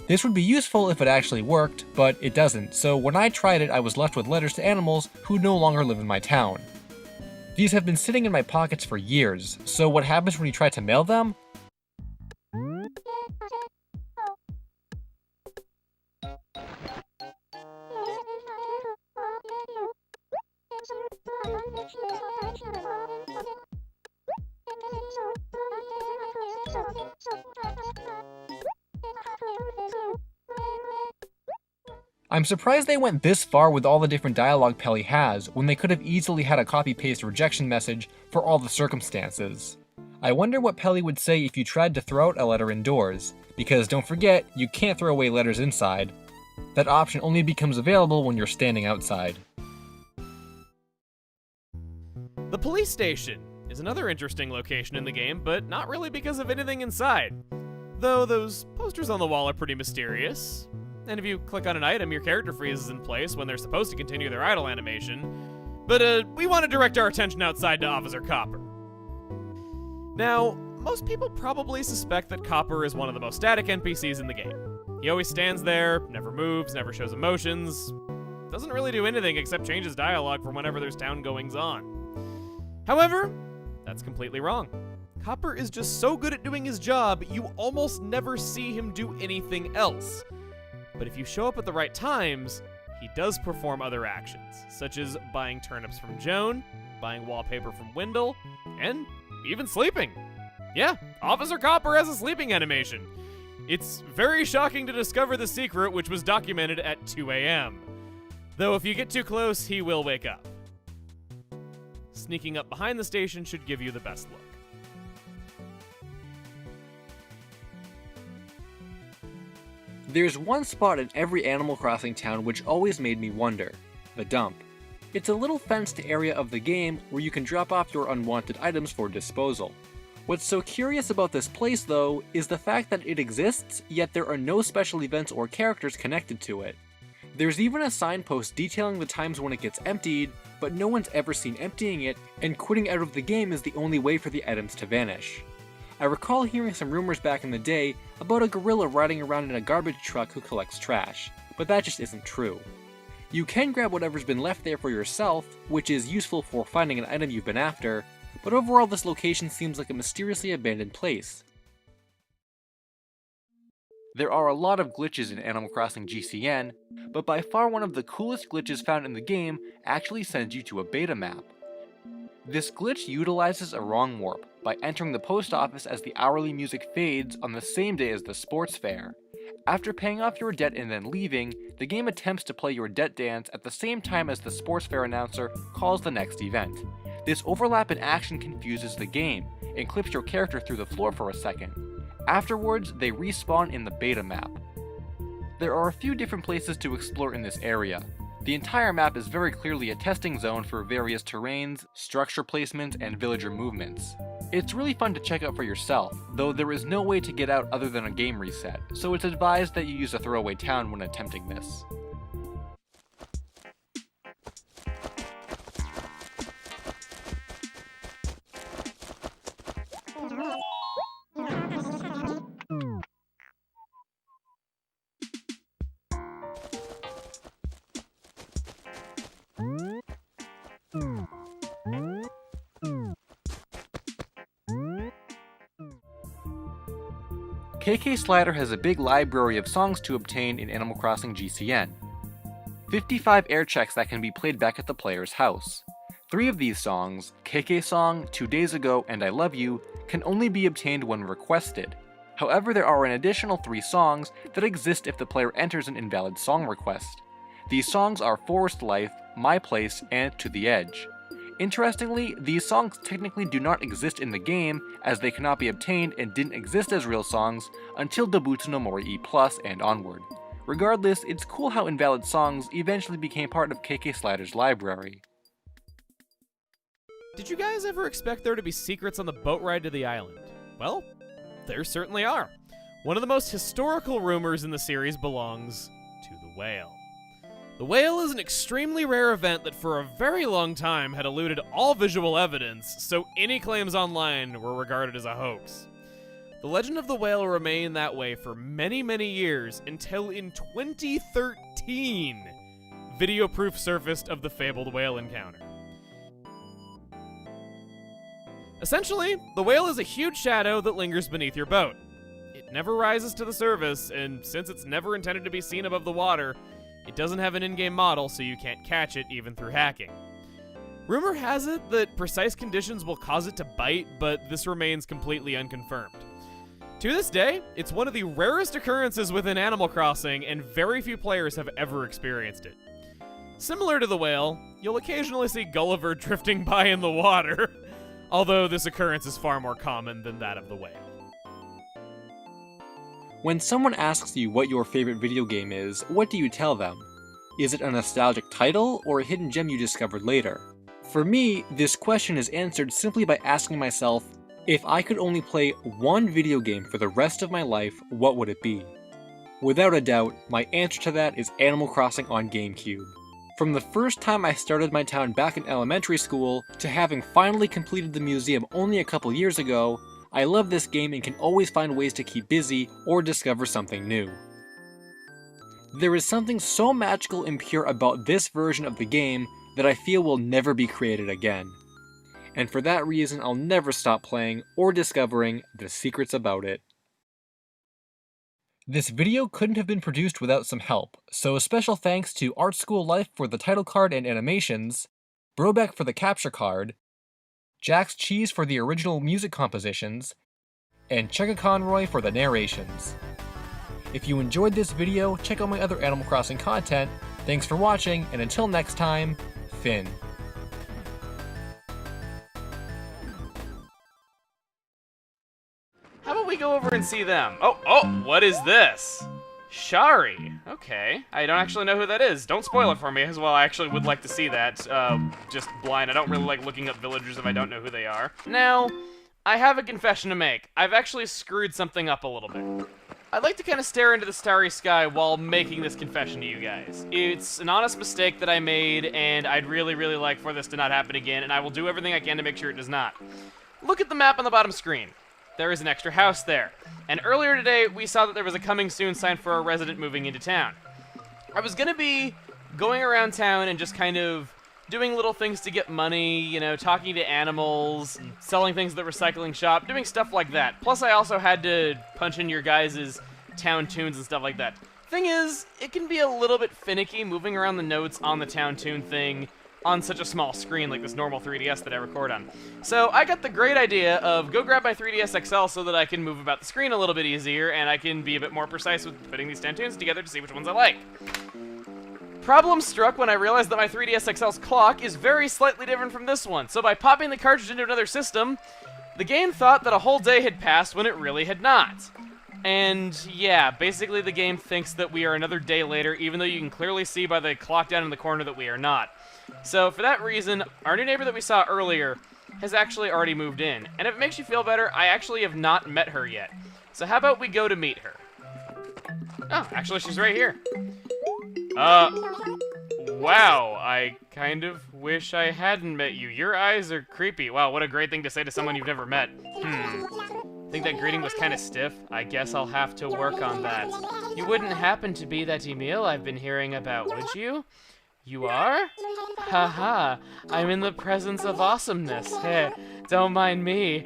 This would be useful if it actually worked, but it doesn't, so when I tried it I was left with letters to animals who no longer live in my town. These have been sitting in my pockets for years, so what happens when you try to mail them? I'm surprised they went this far with all the different dialogue Pelly has, when they could have easily had a copy-paste rejection message for all the circumstances. I wonder what Pelly would say if you tried to throw out a letter indoors, because don't forget, you can't throw away letters inside. That option only becomes available when you're standing outside. The police station is another interesting location in the game, but not really because of anything inside. Though those posters on the wall are pretty mysterious. And if you click on an item, your character freezes in place when they're supposed to continue their idle animation. But we want to direct our attention outside to Officer Copper. Now, most people probably suspect that Copper is one of the most static NPCs in the game. He always stands there, never moves, never shows emotions, doesn't really do anything except change his dialogue for whenever there's town goings on. However, that's completely wrong. Copper is just so good at doing his job, you almost never see him do anything else. But if you show up at the right times, he does perform other actions, such as buying turnips from Joan, buying wallpaper from Wendell, and even sleeping. Yeah, Officer Copper has a sleeping animation. It's very shocking to discover the secret, which was documented at 2 a.m. Though if you get too close, he will wake up. Sneaking up behind the station should give you the best look. There's one spot in every Animal Crossing town which always made me wonder: the dump. It's a little fenced area of the game where you can drop off your unwanted items for disposal. What's so curious about this place, though, is the fact that it exists, yet there are no special events or characters connected to it. There's even a signpost detailing the times when it gets emptied, but no one's ever seen emptying it, and quitting out of the game is the only way for the items to vanish. I recall hearing some rumors back in the day about a gorilla riding around in a garbage truck who collects trash, but that just isn't true. You can grab whatever's been left there for yourself, which is useful for finding an item you've been after, but overall this location seems like a mysteriously abandoned place. There are a lot of glitches in Animal Crossing GCN, but by far one of the coolest glitches found in the game actually sends you to a beta map. This glitch utilizes a wrong warp by entering the post office as the hourly music fades on the same day as the sports fair. After paying off your debt and then leaving, the game attempts to play your debt dance at the same time as the sports fair announcer calls the next event. This overlap in action confuses the game and clips your character through the floor for a second. Afterwards, they respawn in the beta map. There are a few different places to explore in this area. The entire map is very clearly a testing zone for various terrains, structure placements, and villager movements. It's really fun to check out for yourself, though there is no way to get out other than a game reset, so it's advised that you use a throwaway town when attempting this. KK Slider has a big library of songs to obtain in Animal Crossing GCN. 55 air checks that can be played back at the player's house. 3 of these songs, KK Song, 2 Days Ago, and I Love You, can only be obtained when requested. However, there are an additional 3 songs that exist if the player enters an invalid song request. These songs are Forest Life, My Place, and To the Edge. Interestingly, these songs technically do not exist in the game, as they cannot be obtained and didn't exist as real songs until Dobutsu no Mori E+ and onward. Regardless, it's cool how invalid songs eventually became part of KK Slider's library. Did you guys ever expect there to be secrets on the boat ride to the island? Well, there certainly are. One of the most historical rumors in the series belongs to the whale. The whale is an extremely rare event that for a very long time had eluded all visual evidence, so any claims online were regarded as a hoax. The legend of the whale remained that way for many, many years until in 2013, video proof surfaced of the fabled whale encounter. Essentially, the whale is a huge shadow that lingers beneath your boat. It never rises to the surface, and since it's never intended to be seen above the water, it doesn't have an in-game model, so you can't catch it even through hacking. Rumor has it that precise conditions will cause it to bite, but this remains completely unconfirmed. To this day, it's one of the rarest occurrences within Animal Crossing, and very few players have ever experienced it. Similar to the whale, you'll occasionally see Gulliver drifting by in the water, although this occurrence is far more common than that of the whale. When someone asks you what your favorite video game is, what do you tell them? Is it a nostalgic title or a hidden gem you discovered later? For me, this question is answered simply by asking myself, if I could only play one video game for the rest of my life, what would it be? Without a doubt, my answer to that is Animal Crossing on GameCube. From the first time I started my town back in elementary school, to having finally completed the museum only a couple years ago, I love this game and can always find ways to keep busy or discover something new. There is something so magical and pure about this version of the game that I feel will never be created again. And for that reason, I'll never stop playing or discovering the secrets about it. This video couldn't have been produced without some help, so a special thanks to Art School Life for the title card and animations, Brobeck for the capture card, Jack's Cheese for the original music compositions, and Chugga Conroy for the narrations. If you enjoyed this video, check out my other Animal Crossing content. Thanks for watching, and until next time, Finn. we go over and see them? Oh, what is this? Shari. Okay. I don't actually know who that is. Don't spoil it for me as well. I actually would like to see that. Just blind. I don't really like looking up villagers if I don't know who they are. Now, I have a confession to make. I've actually screwed something up a little bit. I'd like to kind of stare into the starry sky while making this confession to you guys. It's an honest mistake that I made, and I'd really, really like for this to not happen again, and I will do everything I can to make sure it does not. Look at the map on the bottom screen. There is an extra house there. And earlier today, we saw that there was a coming soon sign for a resident moving into town. I was gonna be going around town and just kind of doing little things to get money, you know, talking to animals, selling things at the recycling shop, doing stuff like that. Plus, I also had to punch in your guys' town tunes and stuff like that. Thing is, it can be a little bit finicky moving around the notes on the town tune thing on such a small screen like this normal 3DS that I record on. So I got the great idea of go grab my 3DS XL so that I can move about the screen a little bit easier and I can be a bit more precise with putting these town tunes together to see which ones I like. Problem struck when I realized that my 3DS XL's clock is very slightly different from this one, so by popping the cartridge into another system, the game thought that a whole day had passed when it really had not. And yeah, basically the game thinks that we are another day later, even though you can clearly see by the clock down in the corner that we are not. So for that reason, our new neighbor that we saw earlier has actually already moved in. And if it makes you feel better, I actually have not met her yet. So how about we go to meet her? Oh, actually she's right here. Wow, I kind of wish I hadn't met you. Your eyes are creepy. Wow, what a great thing to say to someone you've never met. Think that greeting was kind of stiff? I guess I'll have to work on that. You wouldn't happen to be that Emil I've been hearing about, would you? You are? Haha, I'm in the presence of awesomeness. Heh, don't mind me.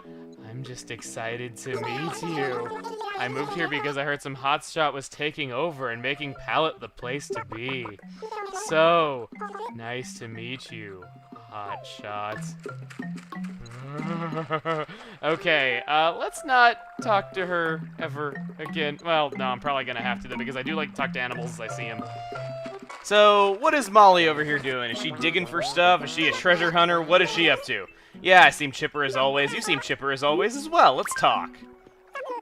I'm just excited to meet you. I moved here because I heard some hotshot was taking over and making Pallet the place to be. So, nice to meet you, hotshot. Okay, let's not talk to her ever again. Well, no, I'm probably gonna have to though, because I do like to talk to animals as I see them. So, what is Molly over here doing? Is she digging for stuff? Is she a treasure hunter? What is she up to? Yeah, I seem chipper as always. You seem chipper as always as well. Let's talk.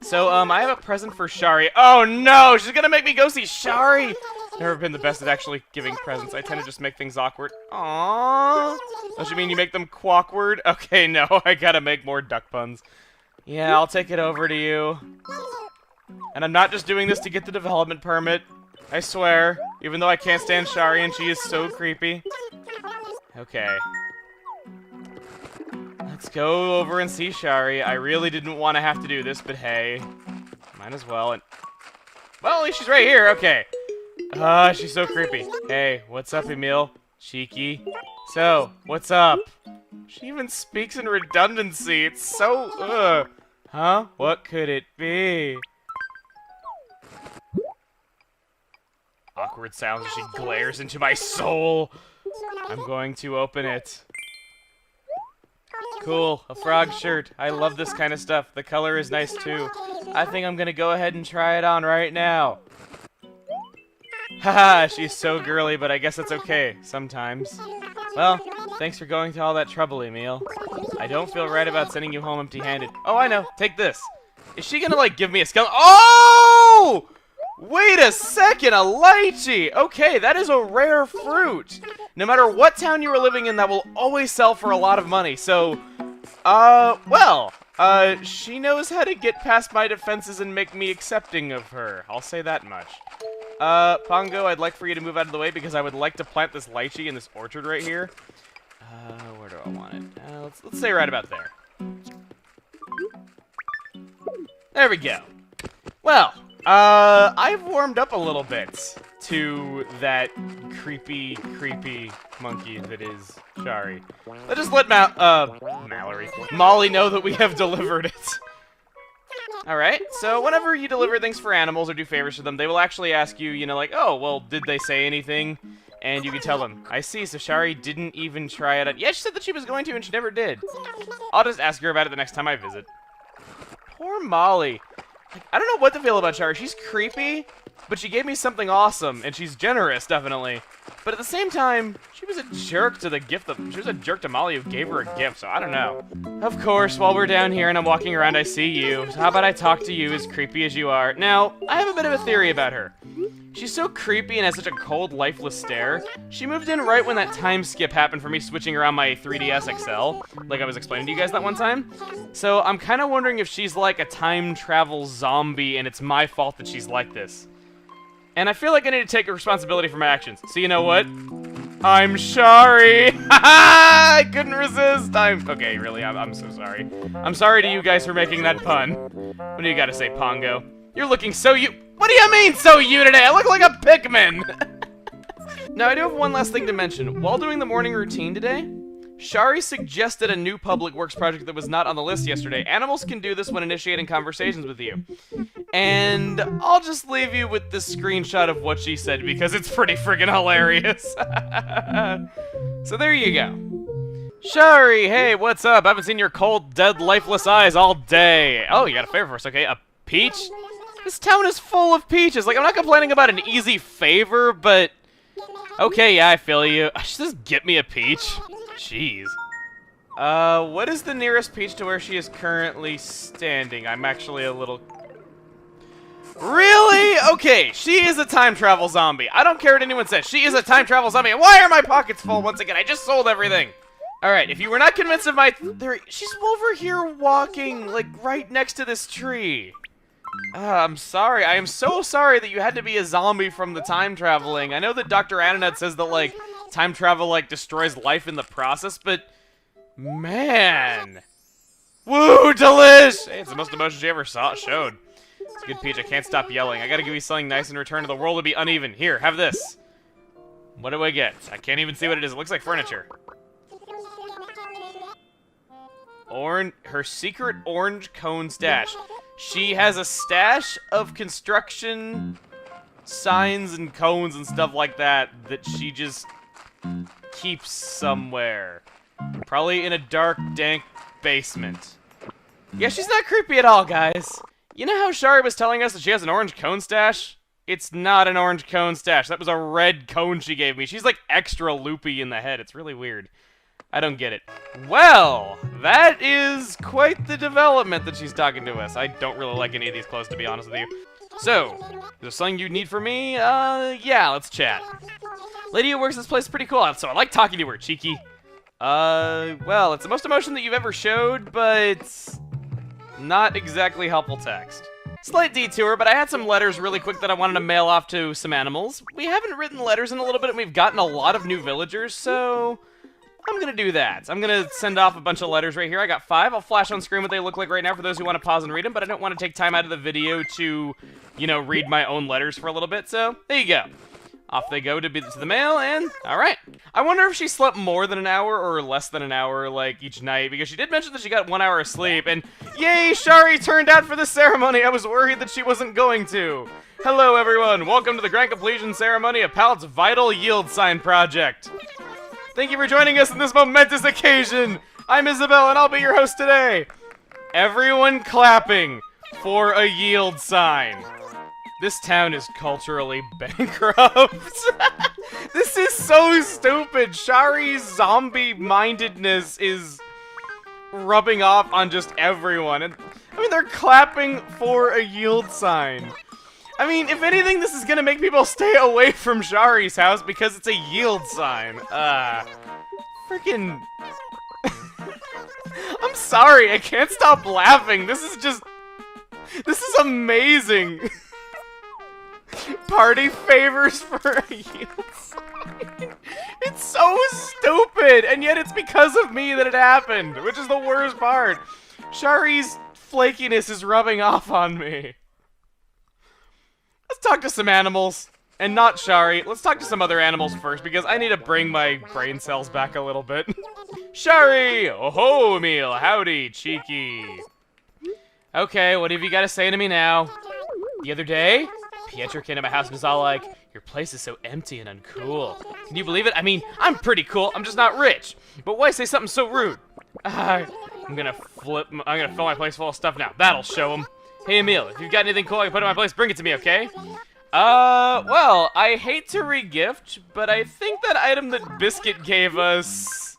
So, I have a present for Shari. Oh no, she's gonna make me go see Shari! Never been the best at actually giving presents. I tend to just make things awkward. Aww. Don't you mean you make them quawkward? Okay, no, I gotta make more duck puns. Yeah, I'll take it over to you. And I'm not just doing this to get the development permit. I swear. Even though I can't stand Shari and she is so creepy. Okay. Let's go over and see Shari. I really didn't want to have to do this, but hey. Might as well. And well, at least she's right here. Okay. She's so creepy. Hey, what's up, Emil? Cheeky. So, what's up? She even speaks in redundancy. It's so, Huh? What could it be? Awkward sounds as she glares into my soul. I'm going to open it. Cool, a frog shirt. I love this kind of stuff. The color is nice too. I think I'm gonna go ahead and try it on right now. Haha, she's so girly, but I guess it's okay, sometimes. Well, thanks for going to all that trouble, Emil. I don't feel right about sending you home empty-handed. Oh, I know. Take this. Is she gonna, like, give me a skeleton? Oh! Wait a second, a lychee! Okay, that is a rare fruit. No matter what town you are living in, that will always sell for a lot of money. So, she knows how to get past my defenses and make me accepting of her. I'll say that much. Pongo, I'd like for you to move out of the way because I would like to plant this lychee in this orchard right here. Where do I want it? Let's say right about there. There we go. Well, I've warmed up a little bit to that creepy monkey that is Shari. Let's just let Molly know that we have delivered it. Alright, so whenever you deliver things for animals or do favors for them, they will actually ask you, you know, like, oh, well, did they say anything? And you can tell them, I see, so Shari didn't even try it out. Yeah, she said that she was going to, and she never did. I'll just ask her about it the next time I visit. Poor Molly. Like, I don't know what to feel about Shari. She's creepy, but she gave me something awesome, and she's generous, definitely. But at the same time, she was a jerk to the gift of, she was a jerk to Molly who gave her a gift, so I don't know. Of course, while we're down here and I'm walking around, I see you. So how about I talk to you, as creepy as you are? Now, I have a bit of a theory about her. She's so creepy and has such a cold, lifeless stare. She moved in right when that time skip happened for me switching around my 3DS XL, like I was explaining to you guys that one time. So I'm kind of wondering if she's like a time travel zombie and it's my fault that she's like this. And I feel like I need to take responsibility for my actions. So you know what? I'm sorry. I couldn't resist. Okay, really, I'm so sorry. I'm sorry to you guys for making that pun. What do you gotta say, Pongo? You're looking so you. What do you mean, so you today? I look like a Pikmin. Now, I do have one last thing to mention. While doing the morning routine today, Shari suggested a new public works project that was not on the list yesterday. Animals can do this when initiating conversations with you. And I'll just leave you with this screenshot of what she said because it's pretty friggin' hilarious. So there you go. Shari, hey, what's up? I haven't seen your cold, dead, lifeless eyes all day. Oh, you got a favor for us, okay? A peach? This town is full of peaches. Like, I'm not complaining about an easy favor, but... Okay, yeah, I feel you. Just get me a peach. Jeez. What is the nearest peach to where she is currently standing? I'm actually a little... Really? Okay, she is a time travel zombie. I don't care what anyone says. She is a time travel zombie. And why are my pockets full once again? I just sold everything. Alright, if you were not convinced of my theory... She's over here walking, like, right next to this tree. I'm sorry. I am so sorry that you had to be a zombie from the time traveling. I know that Dr. Ananet says that, like, time travel, like, destroys life in the process, but... Man! Woo, delish! Hey, it's the most emotion she ever showed. It's a good peach. I can't stop yelling. I gotta give you something nice in return, or the world would be uneven. Here, have this. What do I get? I can't even see what it is. It looks like furniture. Her secret orange cone stash. She has a stash of construction signs and cones and stuff like that that she just keeps somewhere. Probably in a dark, dank basement. Yeah, she's not creepy at all, guys. You know how Shari was telling us that she has an orange cone stash? It's not an orange cone stash. That was a red cone she gave me. She's like extra loopy in the head. It's really weird. I don't get it. Well, that is quite the development that she's talking to us. I don't really like any of these clothes, to be honest with you. So, is there something you need from me? Yeah, let's chat. Lady who works this place is pretty cool, so I like talking to her, cheeky. Well, it's the most emotion that you've ever showed, but not exactly helpful text. Slight detour, but I had some letters really quick that I wanted to mail off to some animals. We haven't written letters in a little bit, and we've gotten a lot of new villagers, so... I'm gonna do that. I'm gonna send off a bunch of letters right here. I got 5. I'll flash on screen what they look like right now for those who want to pause and read them, but I don't want to take time out of the video to, you know, read my own letters for a little bit, so there you go. Off they go to the mail, and alright. I wonder if she slept more than an hour or less than an hour, like, each night, because she did mention that she got 1 hour of sleep, and yay, Shari turned out for the ceremony! I was worried that she wasn't going to. Hello, everyone! Welcome to the grand completion ceremony of Pallet's Vital Yield Sign Project. Thank you for joining us on this momentous occasion! I'm Isabel, and I'll be your host today! Everyone clapping for a yield sign. This town is culturally bankrupt. This is so stupid. Shari's zombie-mindedness is rubbing off on just everyone. And I mean, they're clapping for a yield sign. I mean, if anything, this is gonna make people stay away from Shari's house because it's a yield sign. Freaking... I'm sorry, I can't stop laughing. This is amazing. Party favors for a yield sign. It's so stupid, and yet it's because of me that it happened, which is the worst part. Shari's flakiness is rubbing off on me. Let's talk to some animals, and not Shari. Let's talk to some other animals first, because I need to bring my brain cells back a little bit. Shari! Oh-ho, Emil. Howdy, cheeky. Okay, what have you got to say to me now? The other day, Pietro came to my house and was all like, your place is so empty and uncool. Can you believe it? I mean, I'm pretty cool, I'm just not rich. But why say something so rude? I'm gonna fill my place full of stuff now. That'll show him. Hey, Emil, if you've got anything cool I can put in my place, bring it to me, okay? Well, I hate to regift, but I think that item that Biscuit gave us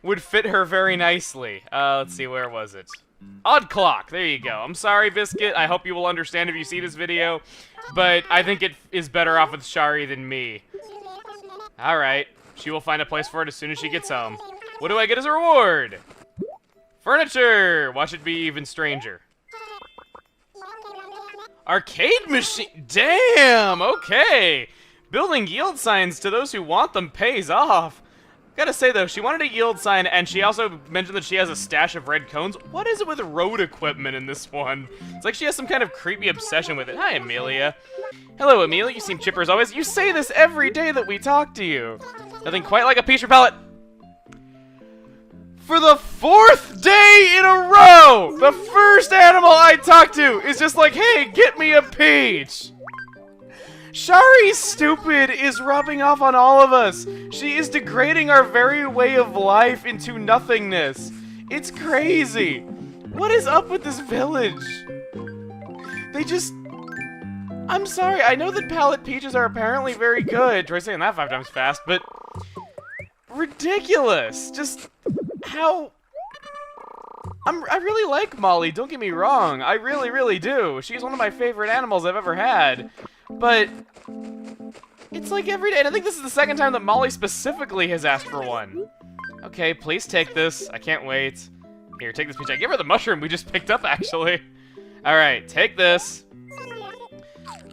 would fit her very nicely. Let's see, where was it? Odd Clock, there you go. I'm sorry, Biscuit, I hope you will understand if you see this video, but I think it is better off with Shari than me. Alright, she will find a place for it as soon as she gets home. What do I get as a reward? Furniture! Watch it be even stranger. Arcade machine! Damn! Okay! Building yield signs to those who want them pays off. Gotta say though, she wanted a yield sign, and she also mentioned that she has a stash of red cones. What is it with road equipment in this one? It's like she has some kind of creepy obsession with it. Hi, Amelia. Hello, Amelia. You seem chipper as always. You say this every day that we talk to you. Nothing quite like a Peach palette. For the 4th day in a row, the first animal I talk to is just like, hey, get me a peach. Shari's stupid is rubbing off on all of us. She is degrading our very way of life into nothingness. It's crazy. What is up with this village? They just... I'm sorry, I know that palette peaches are apparently very good. Try saying that 5 times fast, but... ridiculous. Just... how... I really like Molly, don't get me wrong. I really, really do. She's one of my favorite animals I've ever had. But... it's like every day, and I think this is the second time that Molly specifically has asked for one. Okay, please take this. I can't wait. Here, take this peach. I give her the mushroom we just picked up, actually. Alright, take this.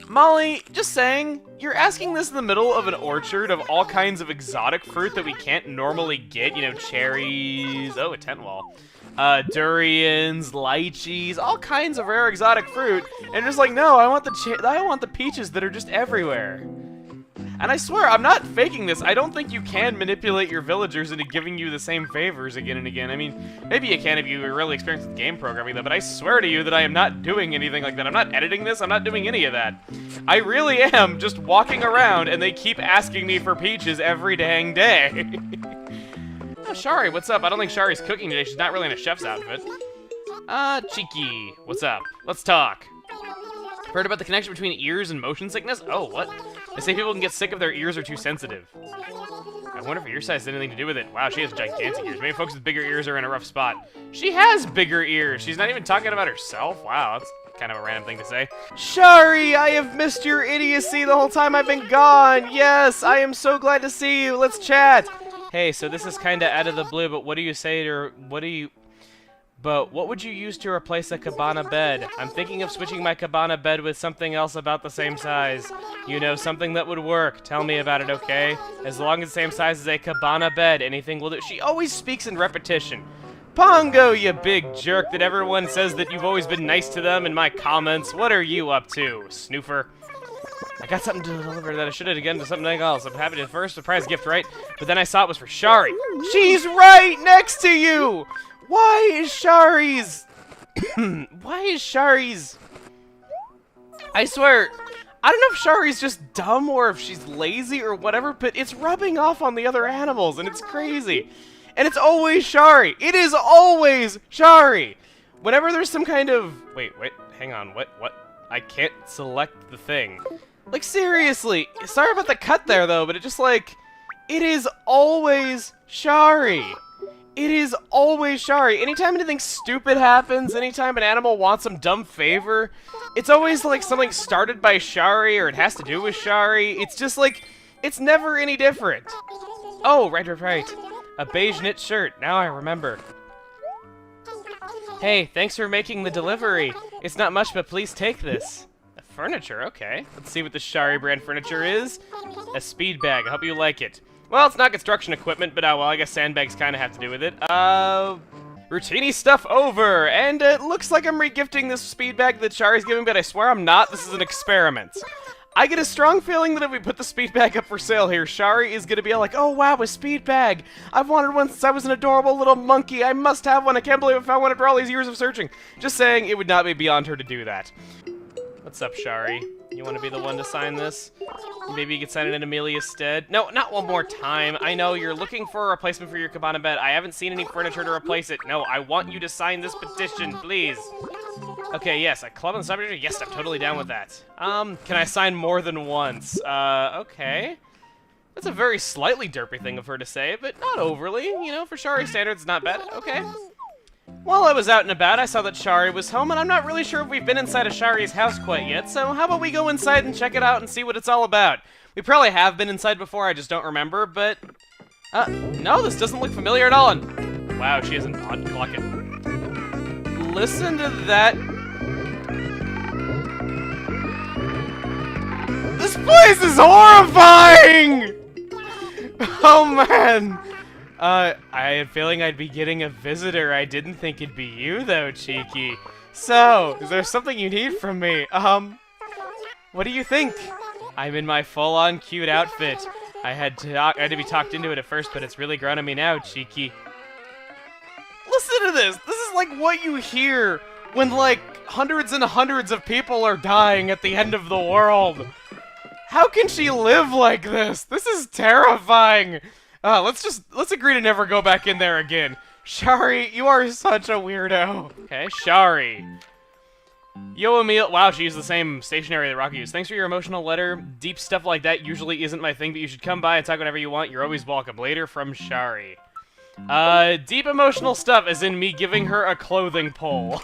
Molly, just saying, you're asking this in the middle of an orchard of all kinds of exotic fruit that we can't normally get. You know, cherries, oh, a tent wall. Durians, lychees, all kinds of rare exotic fruit. And just like, no, I want the peaches that are just everywhere. And I swear, I'm not faking this. I don't think you can manipulate your villagers into giving you the same favors again and again. I mean, maybe you can if you are really experienced with game programming, though, but I swear to you that I am not doing anything like that. I'm not editing this. I'm not doing any of that. I really am just walking around, and they keep asking me for peaches every dang day. Oh, Shari, what's up? I don't think Shari's cooking today. She's not really in a chef's outfit. Cheeky. What's up? Let's talk. Heard about the connection between ears and motion sickness? Oh, what? They say people can get sick if their ears are too sensitive. I wonder if ear size has anything to do with it. Wow, she has gigantic ears. Maybe folks with bigger ears are in a rough spot. She has bigger ears. She's not even talking about herself. Wow, that's kind of a random thing to say. Shari, I have missed your idiocy the whole time I've been gone. Yes, I am so glad to see you. Let's chat. Hey, so this is kind of out of the blue, but what do you say to... But what would you use to replace a cabana bed? I'm thinking of switching my cabana bed with something else about the same size. You know, something that would work. Tell me about it, okay? As long as the same size as a cabana bed, anything will do. She always speaks in repetition. Pongo, you big jerk that everyone says that you've always been nice to them in my comments. What are you up to, snoofer? I got something to deliver that I should have done to something else. I'm happy to first surprise gift, right? But then I saw it was for Shari. She's right next to you! Why is Shari's... why is Shari's... I swear, I don't know if Shari's just dumb or if she's lazy or whatever, but it's rubbing off on the other animals, and it's crazy. And it's always Shari. It is always Shari. Whenever there's some kind of... Wait, hang on, what? I can't select the thing. Like, seriously, sorry about the cut there, though, but it just, like... it is always Shari. It is always Shari. Anytime anything stupid happens, anytime an animal wants some dumb favor, it's always like something started by Shari or it has to do with Shari. It's just like, it's never any different. Oh, right. A beige knit shirt. Now I remember. Hey, thanks for making the delivery. It's not much, but please take this. Furniture, okay. Let's see what the Shari brand furniture is. A speed bag. I hope you like it. Well, it's not construction equipment, but well, I guess sandbags kind of have to do with it. Routine-y stuff over, and it looks like I'm regifting this speed bag that Shari's giving, but I swear I'm not. This is an experiment. I get a strong feeling that if we put the speed bag up for sale here, Shari is gonna be like, oh wow, a speed bag. I've wanted one since I was an adorable little monkey. I must have one. I can't believe I found one after all these years of searching. Just saying, it would not be beyond her to do that. What's up, Shari? You want to be the one to sign this? Maybe you could sign it in Amelia's stead? No, not one more time. I know you're looking for a replacement for your cabana bed. I haven't seen any furniture to replace it. No, I want you to sign this petition, please. Okay, yes, a club and subject. Yes, I'm totally down with that. Can I sign more than once? Okay. That's a very slightly derpy thing of her to say, but not overly. You know, for Shari standards, it's not bad. Okay. While I was out and about, I saw that Shari was home, and I'm not really sure if we've been inside of Shari's house quite yet, so how about we go inside and check it out and see what it's all about? We probably have been inside before, I just don't remember, but... no, this doesn't look familiar at all, and... Wow, she has an odd clock. Listen to that... This place is horrifying! Oh, man! I had a feeling I'd be getting a visitor. I didn't think it'd be you, though, Cheeky. So, is there something you need from me? What do you think? I'm in my full-on cute outfit. I had to be talked into it at first, but it's really grown on me now, Cheeky. Listen to this! This is like what you hear when, like, hundreds and hundreds of people are dying at the end of the world. How can she live like this? This is terrifying! Let's agree to never go back in there again. Shari, you are such a weirdo. Okay, Shari. Yo, Emil. Wow, she used the same stationery that Rocky used. Thanks for your emotional letter. Deep stuff like that usually isn't my thing, but you should come by and talk whenever you want. You're always welcome. Later, from Shari. Deep emotional stuff, as in me giving her a clothing pull.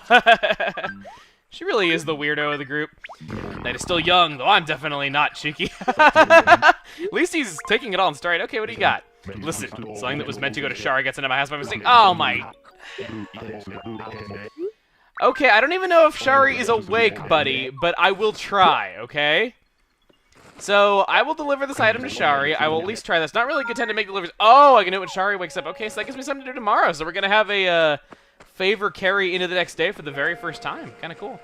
She really is the weirdo of the group. That is still young, though I'm definitely not, Cheeky. At least he's taking it all in stride. Okay, what do you got? Listen, something that was meant to go to Shari gets into my house by mistake. Oh my... Okay, I don't even know if Shari is awake, buddy, but I will try, okay? So, I will deliver this item to Shari. I will at least try this. Not really content to make deliveries. Oh, I can do it when Shari wakes up. Okay, so that gives me something to do tomorrow. So we're gonna have a, favor carry into the next day for the very first time. Kind of cool.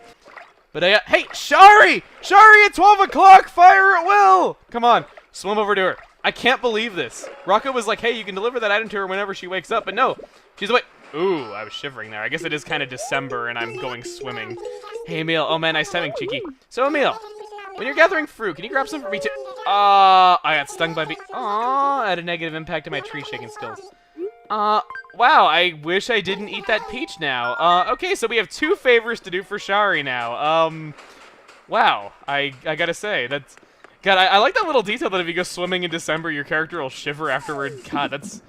But, hey, Shari! Shari at 12 o'clock! Fire at will! Come on, swim over to her. I can't believe this. Rocco was like, hey, you can deliver that item to her whenever she wakes up, but no. She's awake. Ooh, I was shivering there. I guess it is kind of December and I'm going swimming. Hey, Emil. Oh, man, nice timing, Cheeky. So, Emil, when you're gathering fruit, can you grab some for me too? I got stung by bee. Aw, I had a negative impact on my tree shaking skills. Wow, I wish I didn't eat that peach now. Okay, so we have 2 favors to do for Shari now. Wow, I gotta say, that's... God, I like that little detail that if you go swimming in December, your character will shiver afterward. God, that's...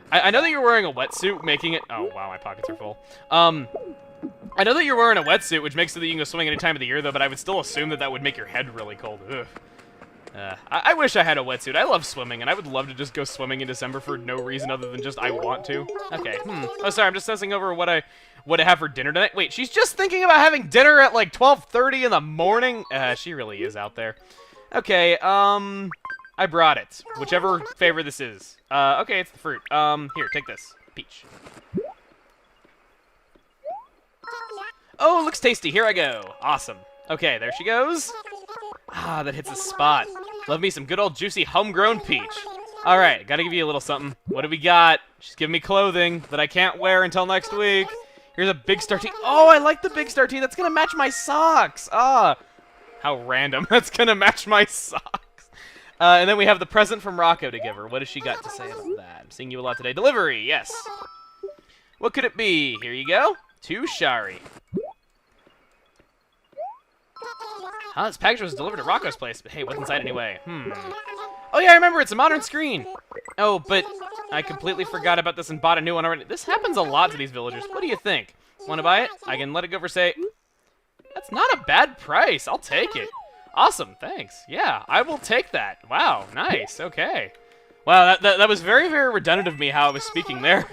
I know that you're wearing a wetsuit, making it... Oh, wow, my pockets are full. I know that you're wearing a wetsuit, which makes it that you can go swimming any time of the year, though, but I would still assume that that would make your head really cold. Ugh. I wish I had a wetsuit. I love swimming, and I would love to just go swimming in December for no reason other than just I want to. Okay, Oh, sorry, I'm just sussing over what I have for dinner tonight. Wait, she's just thinking about having dinner at, like, 12:30 in the morning? She really is out there. Okay, I brought it. Whichever favor this is. Okay, it's the fruit. Here, take this. Peach. Oh, looks tasty. Here I go. Awesome. Okay, there she goes. Ah, that hits the spot. Love me some good old juicy homegrown peach. All right, gotta give you a little something. What do we got? She's giving me clothing that I can't wear until next week. Here's a Big Star tee. Oh, I like the Big Star tee. That's gonna match my socks. Ah, how random. That's gonna match my socks. And then we have the present from Rocco to give her. What has she got to say about that? I'm seeing you a lot today. Delivery, yes. What could it be? Here you go. To Shari. This package was delivered to Rocco's place, but hey, what's inside anyway? Oh yeah, I remember, it's a modern screen. Oh, but I completely forgot about this and bought a new one already. This happens a lot to these villagers. What do you think? Want to buy it? I can let it go for, say... That's not a bad price. I'll take it. Awesome, thanks. Yeah, I will take that. Wow, nice, okay. Wow, that was very, very redundant of me how I was speaking there.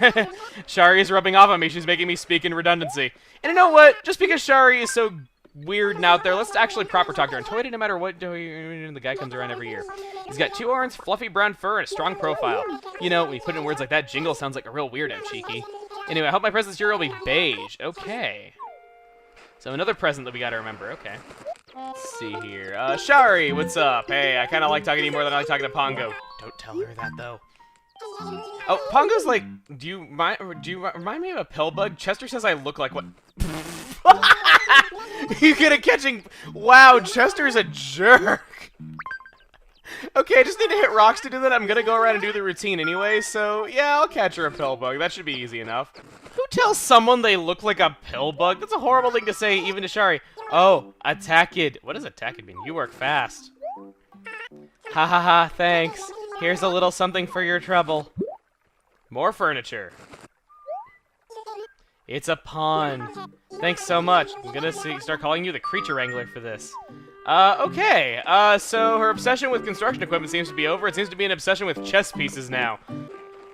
Shari is rubbing off on me. She's making me speak in redundancy. And you know what? Just because Shari is so weird and out there, let's actually proper talk to her. And Toy, no matter what, the guy comes around every year. He's got 2 horns, fluffy brown fur, and a strong profile. You know, when you put it in words like that, Jingle sounds like a real weirdo, Cheeky. Anyway, I hope my present here will be beige. Okay. So another present that we gotta remember. Okay. Let's see here. Shari, what's up? Hey, I kind of like talking to you more than I like talking to Pongo. Don't tell her that, though. Oh, Pongo's like, do you remind me of a pill bug? Chester says I look like what? You good at catching? Wow, Chester's a jerk. Okay, I just need to hit rocks to do that. I'm gonna go around and do the routine anyway, so yeah, I'll catch her a pill bug. That should be easy enough. Who tells someone they look like a pill bug? That's a horrible thing to say, even to Shari. Oh, attacked. What does attacked mean? You work fast. Ha ha ha, thanks. Here's a little something for your trouble. More furniture. It's a pond. Thanks so much. I'm gonna start calling you the creature wrangler for this. Okay. So her obsession with construction equipment seems to be over. It seems to be an obsession with chess pieces now.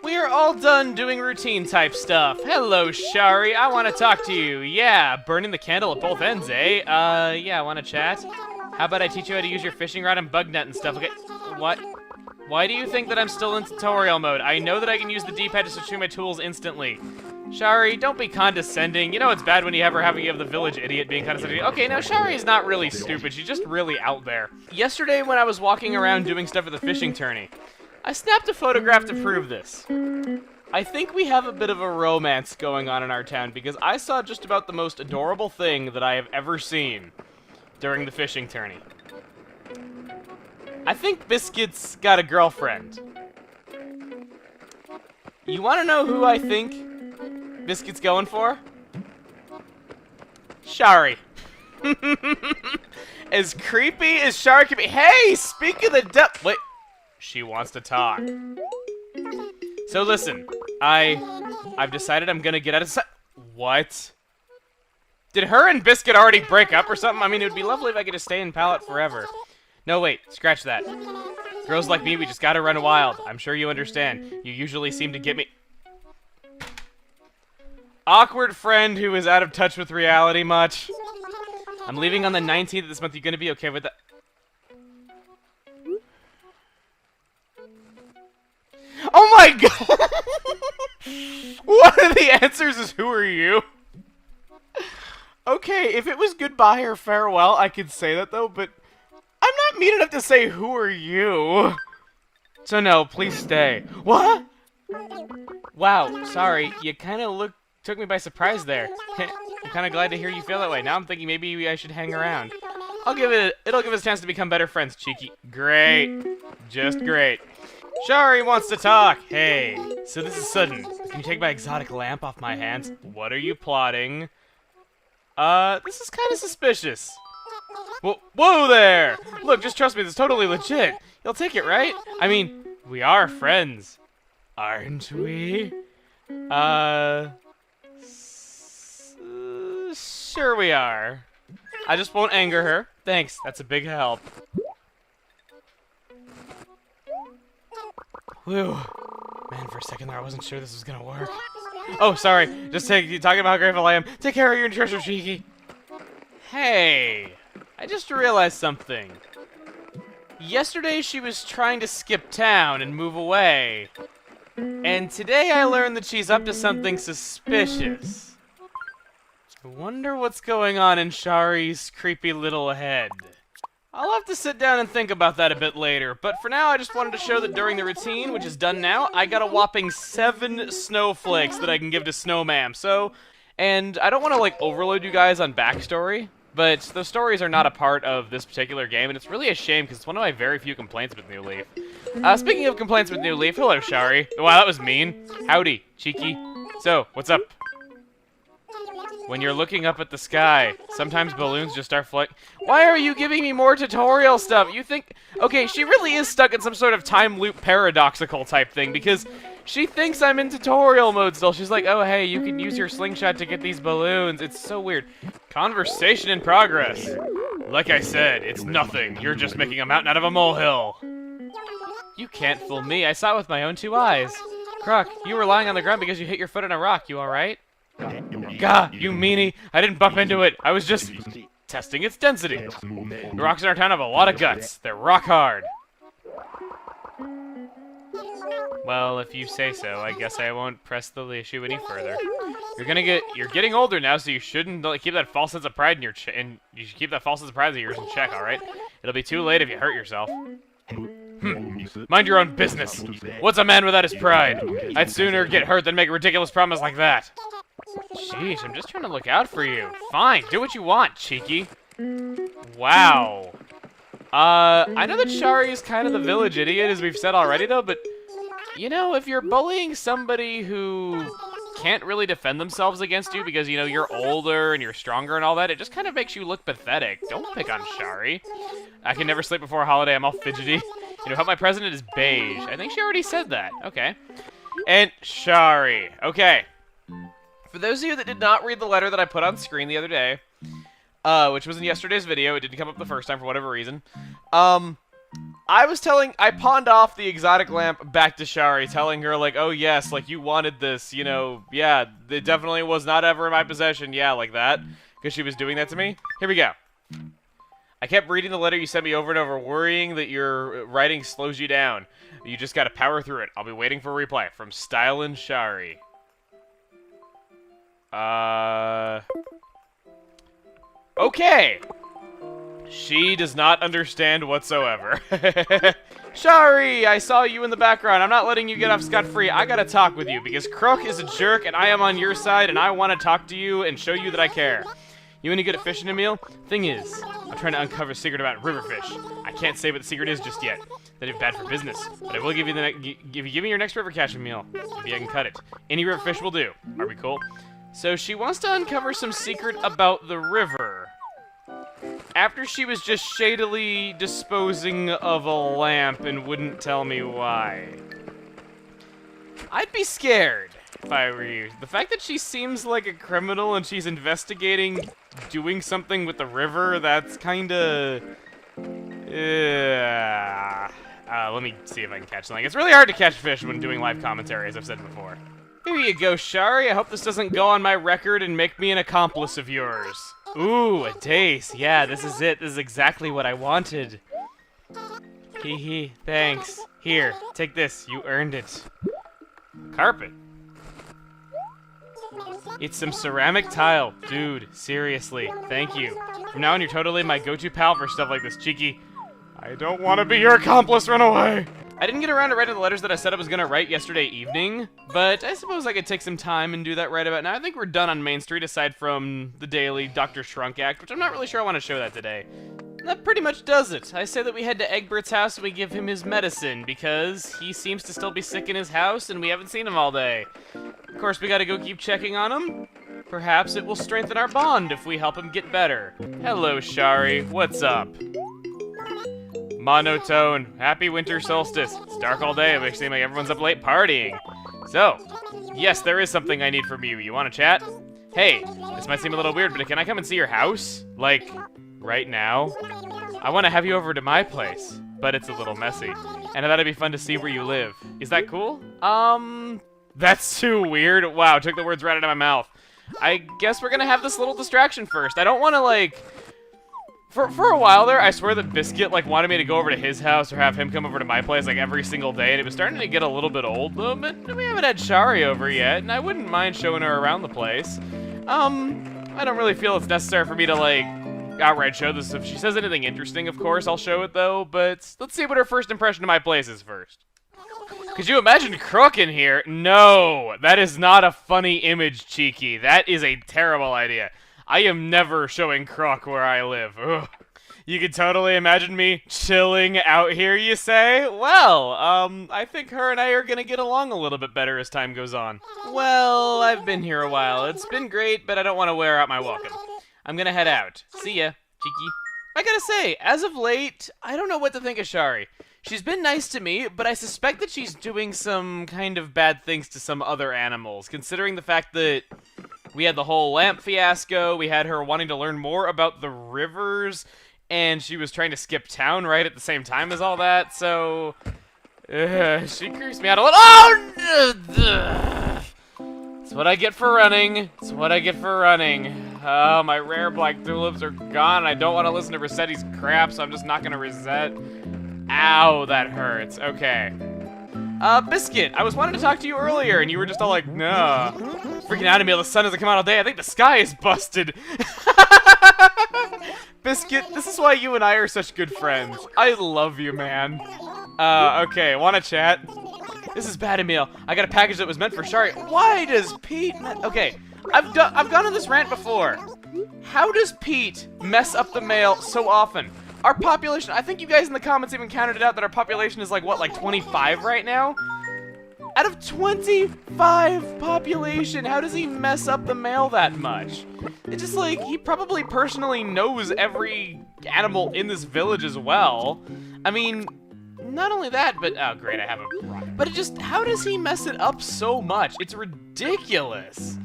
We are all done doing routine type stuff. Hello, Shari. I want to talk to you. Yeah, burning the candle at both ends, eh? Yeah, want to chat? How about I teach you how to use your fishing rod and bug net and stuff? Okay, what? Why do you think that I'm still in tutorial mode? I know that I can use the D-pad to switch my tools instantly. Shari, don't be condescending. You know it's bad when you have the village idiot being condescending. Okay, now Shari is not really stupid. She's just really out there. Yesterday when I was walking around doing stuff at the fishing tourney, I snapped a photograph to prove this. I think we have a bit of a romance going on in our town because I saw just about the most adorable thing that I have ever seen during the fishing tourney. I think Biscuit's got a girlfriend. You want to know who I think Biscuit's going for? Shari. As creepy as Shari can be. Hey, speak of the devil. Wait. She wants to talk. So listen, I've decided I'm gonna get out of What? Did her and Biscuit already break up or something? I mean, it would be lovely if I could just stay in Pallet forever. No, wait, scratch that. Girls like me, we just gotta run wild. I'm sure you understand. You usually seem to get me... Awkward friend who is out of touch with reality much. I'm leaving on the 19th of this month. You gonna be okay with that? Oh my god! One of the answers is who are you? Okay, if it was goodbye or farewell, I could say that though, but I'm not mean enough to say who are you. So no, please stay. What? Wow, sorry, you kind of took me by surprise there. I'm kind of glad to hear you feel that way. Now I'm thinking maybe I should hang around. It'll give us a chance to become better friends, Cheeky. Great. Just great. Shari wants to talk. Hey, so this is sudden. Can you take my exotic lamp off my hands? What are you plotting? This is kind of suspicious. Whoa there! Look, just trust me, this is totally legit. You'll take it, right? I mean, we are friends, aren't we? Sure we are. I just won't anger her. Thanks, that's a big help. Whew. Man, for a second there, I wasn't sure this was gonna work. Oh, sorry. Just talking about how grateful I am. Take care of your treasure, Cheeky. Hey, I just realized something. Yesterday she was trying to skip town and move away. And today I learned that she's up to something suspicious. I wonder what's going on in Shari's creepy little head. I'll have to sit down and think about that a bit later, but for now I just wanted to show that during the routine, which is done now, I got a whopping 7 snowflakes that I can give to Snowmam, so... And I don't want to, like, overload you guys on backstory, but those stories are not a part of this particular game, and it's really a shame because it's one of my very few complaints with New Leaf. Speaking of complaints with New Leaf, hello, Shari. Wow, that was mean. Howdy, Cheeky. So, what's up? When you're looking up at the sky, sometimes balloons just start floating. Why are you giving me more tutorial stuff? You think... Okay, she really is stuck in some sort of time loop paradoxical type thing, because she thinks I'm in tutorial mode still. She's like, oh, hey, you can use your slingshot to get these balloons. It's so weird. Conversation in progress. Like I said, it's nothing. You're just making a mountain out of a molehill. You can't fool me. I saw it with my own 2 eyes. Croc, you were lying on the ground because you hit your foot on a rock. You alright? Gah, you meanie! I didn't bump into it. I was just testing its density. The rocks in our town have a lot of guts. They're rock hard. Well, if you say so, I guess I won't press the issue any further. You're getting older now, so you shouldn't keep that false sense of pride in you should keep that false sense of pride of yours in check, all right? It'll be too late if you hurt yourself. Mind your own business. What's a man without his pride? I'd sooner get hurt than make a ridiculous promise like that. Sheesh, I'm just trying to look out for you. Fine, do what you want, Cheeky. Wow. I know that Shari's kind of the village idiot, as we've said already, though, but, you know, if you're bullying somebody who can't really defend themselves against you because, you know, you're older and you're stronger and all that, it just kind of makes you look pathetic. Don't pick on Shari. I can never sleep before a holiday. I'm all fidgety. You know, how my president is beige. I think she already said that. Okay. And Shari. Okay. For those of you that did not read the letter that I put on screen the other day, which was in yesterday's video, it didn't come up the first time for whatever reason, I pawned off the exotic lamp back to Shari, telling her, like, oh yes, like, you wanted this, you know, yeah, it definitely was not ever in my possession, yeah, like that, because she was doing that to me. Here we go. I kept reading the letter you sent me over and over, worrying that your writing slows you down. You just gotta power through it. I'll be waiting for a reply. From Stylin' Shari. Okay. She does not understand whatsoever. Shari, I saw you in the background. I'm not letting you get off scot-free. I gotta talk with you, because Crook is a jerk, and I am on your side, and I want to talk to you and show you that I care. You any good at fishing, Emil? Thing is, I'm trying to uncover a secret about riverfish. I can't say what the secret is just yet. That is bad for business. But I will give you if you give me your next river catch, Emil, maybe I can cut it. Any riverfish will do. Are we cool? So she wants to uncover some secret about the river. After she was just shadily disposing of a lamp and wouldn't tell me why. I'd be scared if I were you. The fact that she seems like a criminal and she's investigating doing something with the river, that's kinda... let me see if I can catch something. It's really hard to catch fish when doing live commentary, as I've said before. Here you go, Shari. I hope this doesn't go on my record and make me an accomplice of yours. Ooh, a dace. Yeah, this is it. This is exactly what I wanted. Hee hee, thanks. Here, take this. You earned it. Carpet. It's some ceramic tile. Dude, seriously, thank you. From now on, you're totally my go-to pal for stuff like this, Cheeky. I don't want to be your accomplice, run away! I didn't get around to writing the letters that I said I was going to write yesterday evening, but I suppose I could take some time and do that right about now. I think we're done on Main Street, aside from the daily Dr. Shrunk act, which I'm not really sure I want to show that today. That pretty much does it. I say that we head to Egbert's house and we give him his medicine, because he seems to still be sick in his house and we haven't seen him all day. Of course, we gotta go keep checking on him. Perhaps it will strengthen our bond if we help him get better. Hello, Shari. What's up? Monotone. Happy winter solstice. It's dark all day. It makes it seem like everyone's up late partying. So, yes, there is something I need from you. You want to chat? Hey, this might seem a little weird, but can I come and see your house? Like, right now? I want to have you over to my place, but it's a little messy. And I thought it'd be fun to see where you live. Is that cool? That's too weird. Wow, took the words right out of my mouth. I guess we're gonna have this little distraction first. I don't want to, like... For a while there, I swear that Biscuit, like, wanted me to go over to his house or have him come over to my place, like, every single day, and it was starting to get a little bit old, though, but we haven't had Shari over yet, and I wouldn't mind showing her around the place. I don't really feel it's necessary for me to, like, outright show this. If she says anything interesting, of course, I'll show it, though, but let's see what her first impression of my place is first. Could you imagine Crook in here? No, that is not a funny image, Cheeky. That is a terrible idea. I am never showing Croc where I live. Ugh. You could totally imagine me chilling out here, you say? Well, I think her and I are gonna get along a little bit better as time goes on. Well, I've been here a while. It's been great, but I don't want to wear out my welcome. I'm gonna head out. See ya, Cheeky. I gotta say, as of late, I don't know what to think of Shari. She's been nice to me, but I suspect that she's doing some kind of bad things to some other animals, considering the fact that we had the whole lamp fiasco, we had her wanting to learn more about the rivers, and she was trying to skip town right at the same time as all that, so... she creeps me out a little— Oh! That's what I get for running. That's what I get for running. Oh, my rare black tulips are gone. I don't want to listen to Rossetti's crap, so I'm just not going to reset. Ow, that hurts. Okay. Biscuit, I was wanting to talk to you earlier, and you were just all like, nah. Freaking out of me, the sun doesn't come out all day. I think the sky is busted. Biscuit, this is why you and I are such good friends. I love you, man. Okay, wanna chat? This is bad, Emil. I got a package that was meant for Shari. Why does Pete... Okay, I've gone on this rant before. How does Pete mess up the mail so often? Our population, I think you guys in the comments even counted it out that our population is like, what, like 25 right now? Out of 25 population, how does he mess up the mail that much? It's just like, he probably personally knows every animal in this village as well. I mean, not only that, but, oh great, I have a, but it just, how does he mess it up so much? It's ridiculous.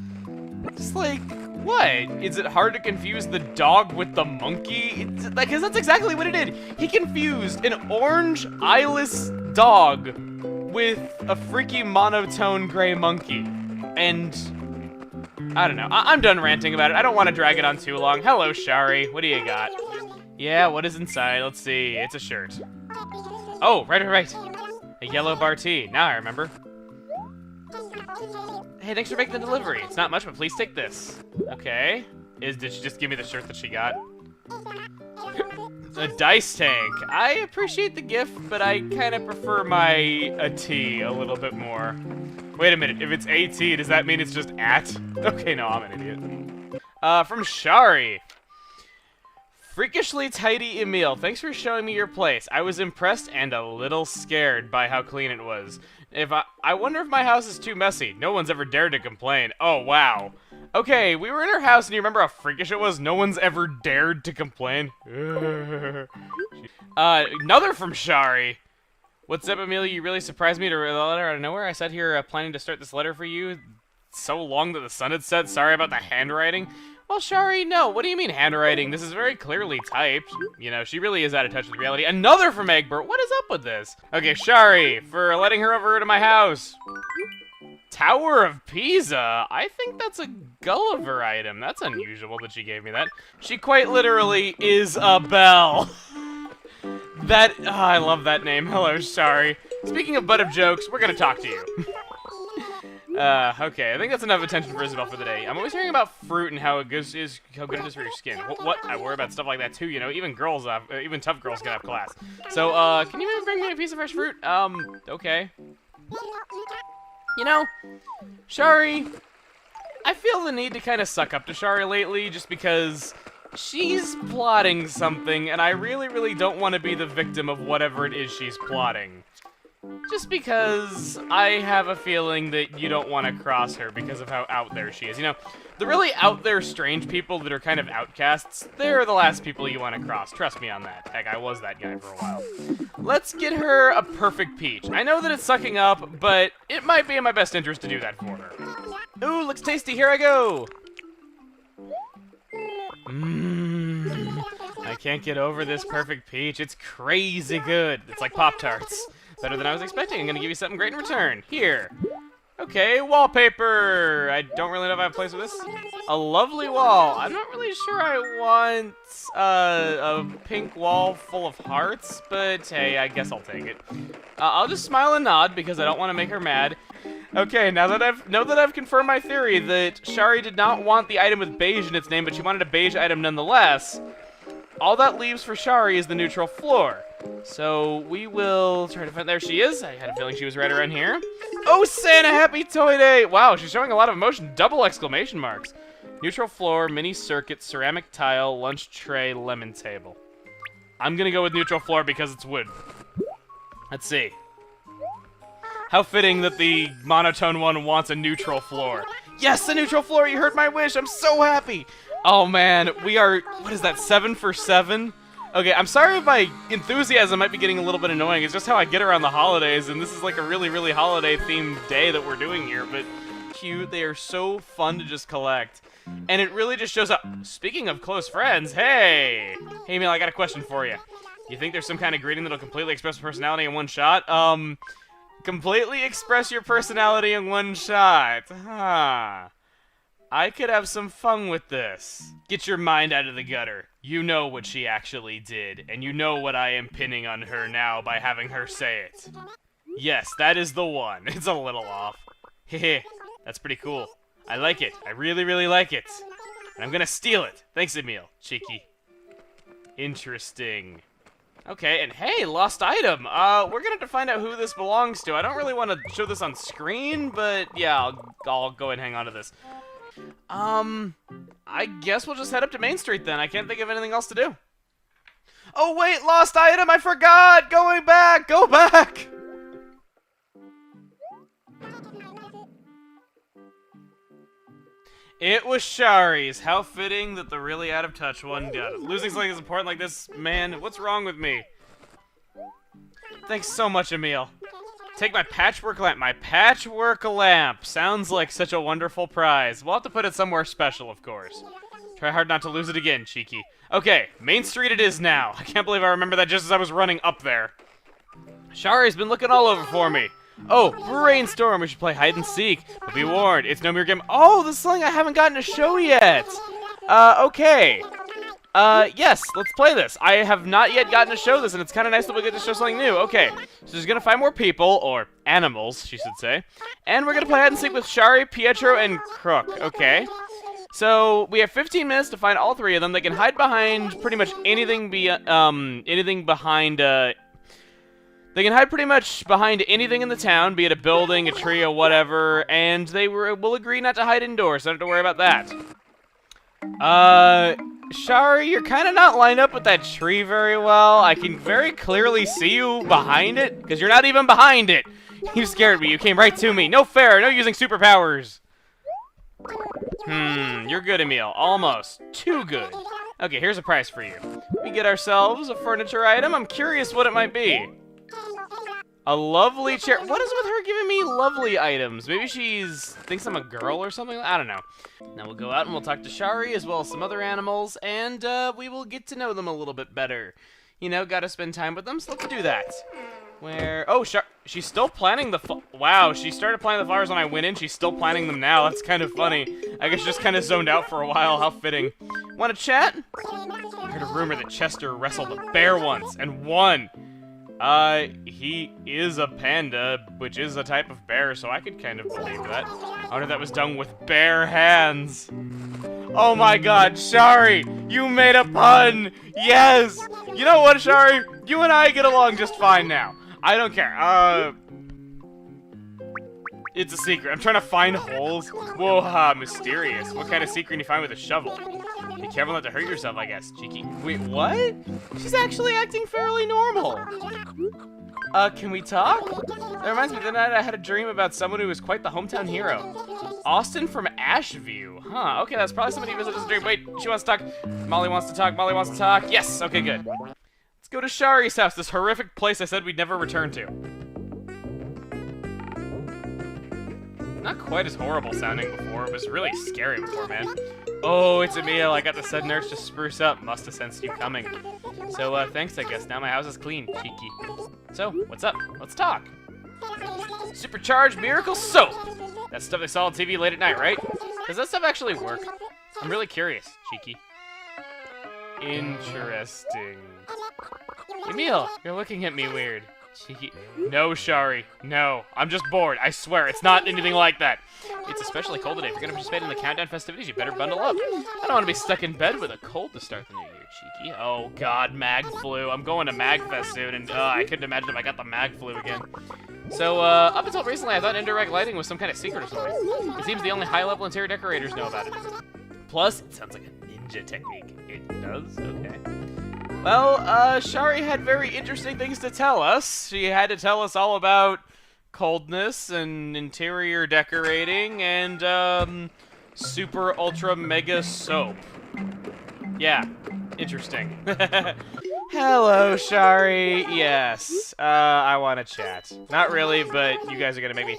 Just like, what? Is it hard to confuse the dog with the monkey? Like, cause that's exactly what it did. He confused an orange eyeless dog with a freaky monotone gray monkey. And I don't know. I'm done ranting about it. I don't want to drag it on too long. Hello, Shari. What do you got? Yeah, what is inside? Let's see. It's a shirt. Oh, right. A yellow bar tea. Now I remember. Hey, thanks for making the delivery. It's not much, but please take this. Okay. Did she just give me the shirt that she got? A dice tank. I appreciate the gift, but I kind of prefer a tea a little bit more. Wait a minute. If it's AT, does that mean it's just at? Okay, no, I'm an idiot. From Shari. Freakishly tidy Emil, thanks for showing me your place. I was impressed and a little scared by how clean it was. I wonder if my house is too messy. No one's ever dared to complain. Oh, wow. Okay, we were in her house and you remember how freakish it was? No one's ever dared to complain. Another from Shari. What's up, Amelia? You really surprised me to read the letter out of nowhere. I sat here planning to start this letter for you so long that the sun had set. Sorry about the handwriting. Well, Shari, no. What do you mean handwriting? This is very clearly typed. You know, she really is out of touch with reality. Another from Egbert. What is up with this? Okay, Shari, for letting her over to my house. Tower of Pisa? I think that's a Gulliver item. That's unusual that she gave me that. She quite literally is a bell. I love that name. Hello, Shari. Speaking of butt of jokes, we're gonna talk to you. Okay, I think that's enough attention for Isabel for the day. I'm always hearing about fruit and how good it is for your skin. What? I worry about stuff like that too, you know? Even girls, even tough girls can have class. So, can you maybe bring me a piece of fresh fruit? Okay. You know, Shari, I feel the need to kind of suck up to Shari lately just because she's plotting something and I really, really don't want to be the victim of whatever it is she's plotting. Just because I have a feeling that you don't want to cross her because of how out there she is. You know, the really out there strange people that are kind of outcasts, they're the last people you want to cross. Trust me on that. Heck, I was that guy for a while. Let's get her a perfect peach. I know that it's sucking up, but it might be in my best interest to do that for her. Ooh, looks tasty. Here I go. I can't get over this perfect peach. It's crazy good. It's like Pop-Tarts. Better than I was expecting. I'm gonna give you something great in return. Here. Okay, wallpaper. I don't really know if I have a place for this. A lovely wall. I'm not really sure I want a pink wall full of hearts, but hey, I guess I'll take it. I'll just smile and nod because I don't want to make her mad. Okay, now that I've confirmed my theory that Shari did not want the item with beige in its name, but she wanted a beige item nonetheless, all that leaves for Shari is the neutral floor. So we will try to find, there she is. I had a feeling she was right around here. Oh, Santa, happy toy day. Wow, she's showing a lot of emotion. Double exclamation marks. Neutral floor, mini circuit, ceramic tile, lunch tray, lemon table. I'm gonna go with neutral floor because it's wood. Let's see. How fitting that the monotone one wants a neutral floor. Yes, a neutral floor, you heard my wish. I'm so happy. Oh man, we are, what is that, 7 for 7? Okay, I'm sorry if my enthusiasm might be getting a little bit annoying. It's just how I get around the holidays, and this is like a really, really holiday-themed day that we're doing here, but cute. They are so fun to just collect. And it really just shows up. Speaking of close friends, hey! Hey, Emil, I got a question for you. You think there's some kind of greeting that'll completely express personality in one shot? Completely express your personality in one shot. Huh. I could have some fun with this. Get your mind out of the gutter. You know what she actually did, and you know what I am pinning on her now by having her say it. Yes, that is the one. It's a little off. Hehe, that's pretty cool. I like it. I really, really like it. And I'm gonna steal it. Thanks, Emil. Cheeky. Interesting. Okay, and hey, lost item. We're gonna have to find out who this belongs to. I don't really want to show this on screen, but yeah, I'll go ahead and hang on to this. I guess we'll just head up to Main Street then. I can't think of anything else to do. Oh wait, lost item, I forgot! Going back! Go back! It was Shari's. How fitting that the really out of touch one got it. Losing something as important like this, man, what's wrong with me? Thanks so much, Emil. Take my patchwork lamp. My patchwork lamp. Sounds like such a wonderful prize. We'll have to put it somewhere special, of course. Try hard not to lose it again, cheeky. Okay, Main Street it is now. I can't believe I remember that just as I was running up there. Shari's been looking all over for me. Oh, brainstorm, we should play hide and seek. But be warned, it's no mere game. Oh, this is something I haven't gotten to show yet. Okay. Yes, let's play this. I have not yet gotten to show this, and it's kind of nice that we get to show something new. Okay, so she's gonna find more people, or animals, she should say. And we're gonna play hide and seek with Shari, Pietro, and Crook. Okay. So, we have 15 minutes to find all three of them. They can hide behind pretty much anything behind, they can hide pretty much behind anything in the town, be it a building, a tree, or whatever, and they will agree not to hide indoors, so I don't have to worry about that. Shari, you're kind of not lined up with that tree very well. I can very clearly see you behind it, because you're not even behind it. You scared me. You came right to me. No fair. No using superpowers. You're good, Emil. Almost. Too good. Okay, here's a prize for you. We get ourselves a furniture item. I'm curious what it might be. A lovely chair. What is with her giving me lovely items? Maybe she's thinks I'm a girl or something? I don't know. Now we'll go out and we'll talk to Shari as well as some other animals, and we will get to know them a little bit better. You know, gotta spend time with them, so let's do that. Where... Oh, she's still planting the... Wow, she started planting the flowers when I went in. She's still planting them now. That's kind of funny. I guess just kind of zoned out for a while. How fitting. Want to chat? I heard a rumor that Chester wrestled a bear once and won. He is a panda, which is a type of bear, so I could kind of believe that. I wonder if that was done with bare hands. Oh my god, Shari! You made a pun! Yes! You know what, Shari? You and I get along just fine now. I don't care. It's a secret. I'm trying to find holes. Whoa, mysterious. What kind of secret can you find with a shovel? Be careful not to hurt yourself, I guess, cheeky. Wait, what? She's actually acting fairly normal. Can we talk? That reminds me, the night I had a dream about someone who was quite the hometown hero. Austin from Ashview. Huh, okay, that's probably somebody who visited this dream. Wait, she wants to talk. Molly wants to talk. Molly wants to talk. Yes, okay, good. Let's go to Shari's house, this horrific place I said we'd never return to. Not quite as horrible sounding before. It was really scary before, man. Oh, it's Emil. I got the sudden urge to spruce up. Must have sensed you coming. So, thanks, I guess. Now my house is clean, cheeky. So, what's up? Let's talk. Supercharged Miracle Soap! That stuff they saw on TV late at night, right? Does that stuff actually work? I'm really curious, cheeky. Interesting. Emil, you're looking at me weird. Cheeky. No, Shari. No. I'm just bored. I swear. It's not anything like that. It's especially cold today. If you're going to participate in the countdown festivities, you better bundle up. I don't want to be stuck in bed with a cold to start the new year, cheeky. Oh, God. Mag flu. I'm going to MagFest soon, and I couldn't imagine if I got the mag flu again. So, up until recently, I thought indirect lighting was some kind of secret or something. It seems the only high-level interior decorators know about it. Plus, it sounds like a ninja technique. It does? Okay. Well, Shari had very interesting things to tell us. She had to tell us all about coldness and interior decorating and, super ultra mega soap. Yeah, interesting. Hello, Shari. Yes, I want to chat. Not really, but you guys are gonna make me...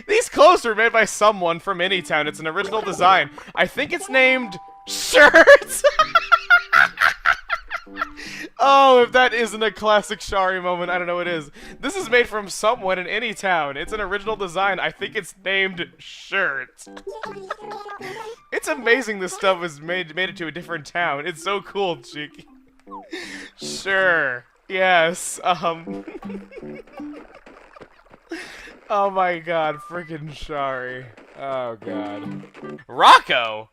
These clothes were made by someone from Anytown. It's an original design. I think it's named Shirts. Oh, if that isn't a classic Shari moment, I don't know what is. This is made from someone in Anytown. It's an original design. I think it's named Shirt. It's amazing this stuff was made it to a different town. It's so cool, cheeky. Sure. Yes. Oh my god, freaking Shari. Oh god. Rocco!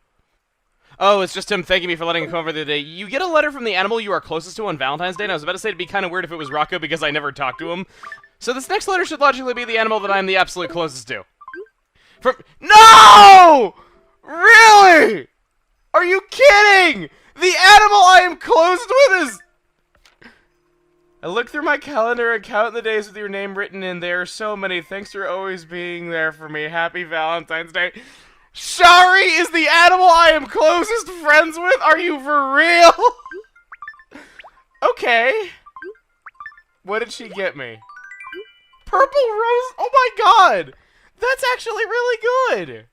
Oh, it's just him thanking me for letting him come over the day. You get a letter from the animal you are closest to on Valentine's Day, and I was about to say it'd be kind of weird if it was Rocco because I never talked to him. So this next letter should logically be the animal that I'm the absolute closest to. No! Really? Are you kidding? The animal I look through my calendar and count the days with your name written in. There are so many. Thanks for always being there for me. Happy Valentine's Day. Shari is the animal I am closest friends with? Are you for real? Okay. What did she get me? Purple rose? Oh my god! That's actually really good!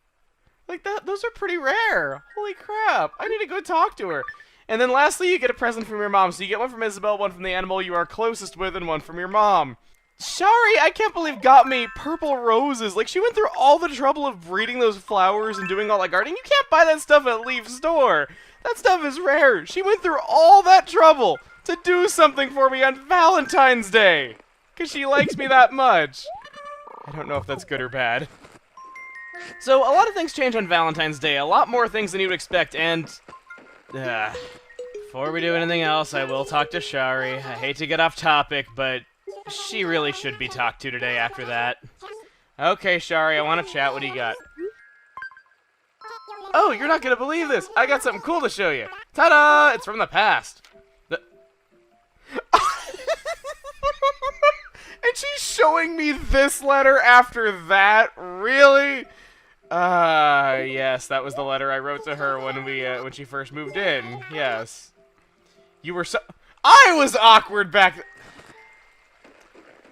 Like, those are pretty rare. Holy crap. I need to go talk to her. And then lastly, you get a present from your mom. So you get one from Isabel, one from the animal you are closest with, and one from your mom. Shari, I can't believe, got me purple roses. Like, she went through all the trouble of breeding those flowers and doing all that gardening. You can't buy that stuff at Leaf Store. That stuff is rare. She went through all that trouble to do something for me on Valentine's Day. Because she likes me that much. I don't know if that's good or bad. So, a lot of things change on Valentine's Day. A lot more things than you would expect, and... before we do anything else, I will talk to Shari. I hate to get off topic, but she really should be talked to today after that. Okay, Shari, I want to chat. What do you got? Oh, you're not going to believe this. I got something cool to show you. Ta-da! It's from the past. And she's showing me this letter after that? Really? Yes, that was the letter I wrote to her when she first moved in. Yes. You were so... I was awkward back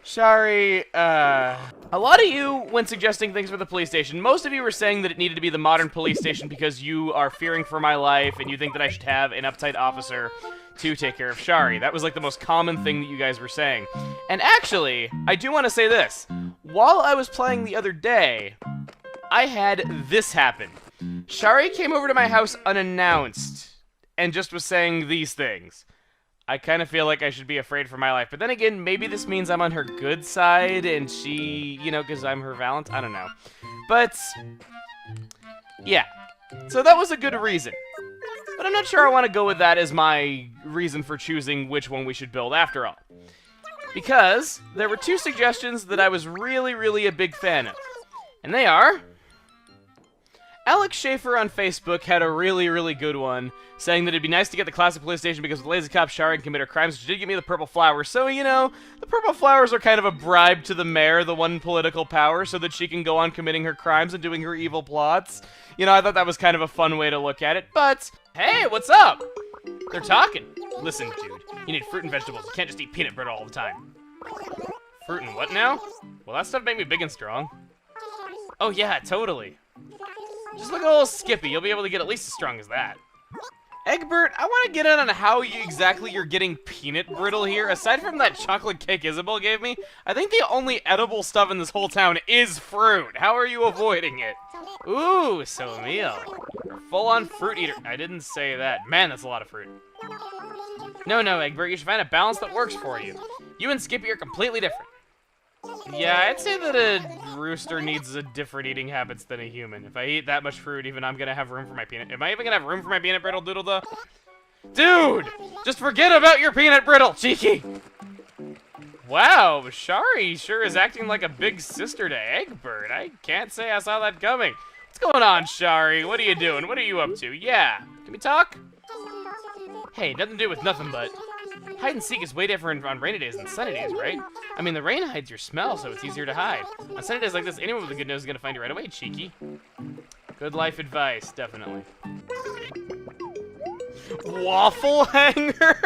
Shari, a lot of you, when suggesting things for the police station, most of you were saying that it needed to be the modern police station because you are fearing for my life and you think that I should have an uptight officer to take care of Shari. That was like the most common thing that you guys were saying. And actually, I do want to say this. While I was playing the other day, I had this happen. Shari came over to my house unannounced and just was saying these things. I kind of feel like I should be afraid for my life. But then again, maybe this means I'm on her good side and she, you know, because I'm her Valentine. I don't know. But, yeah. So that was a good reason. But I'm not sure I want to go with that as my reason for choosing which one we should build after all. Because there were two suggestions that I was really, really a big fan of. And they are... Alex Schaefer on Facebook had a really, really good one, saying that it'd be nice to get the classic police station because with Lazy Cop Shari can commit her crimes. She did give me the purple flowers, so, you know, the purple flowers are kind of a bribe to the mayor, the one political power, so that she can go on committing her crimes and doing her evil plots. You know, I thought that was kind of a fun way to look at it, but, hey, what's up? They're talking. Listen, dude, you need fruit and vegetables. You can't just eat peanut butter all the time. Fruit and what now? Well, that stuff made me big and strong. Oh, yeah, totally. Just look at old Skippy. You'll be able to get at least as strong as that. Egbert, I want to get in on how exactly you're getting peanut brittle here. Aside from that chocolate cake Isabel gave me, I think the only edible stuff in this whole town is fruit. How are you avoiding it? Ooh, so Emil. Full-on fruit eater. I didn't say that. Man, that's a lot of fruit. No, Egbert, you should find a balance that works for you. You and Skippy are completely different. Yeah, I'd say that a rooster needs a different eating habits than a human. If I eat that much fruit, even I'm gonna have room for my peanut. Am I even gonna have room for my peanut brittle doodle though? Dude! Just forget about your peanut brittle, cheeky! Wow, Shari sure is acting like a big sister to Egbert. I can't say I saw that coming. What's going on, Shari? What are you doing? What are you up to? Yeah. Can we talk? Hey, nothing to do with nothing but... Hide and seek is way different on rainy days than sunny days, right? I mean, the rain hides your smell, so it's easier to hide. On sunny days like this, anyone with a good nose is gonna find you right away, cheeky. Good life advice, definitely. Waffle hanger?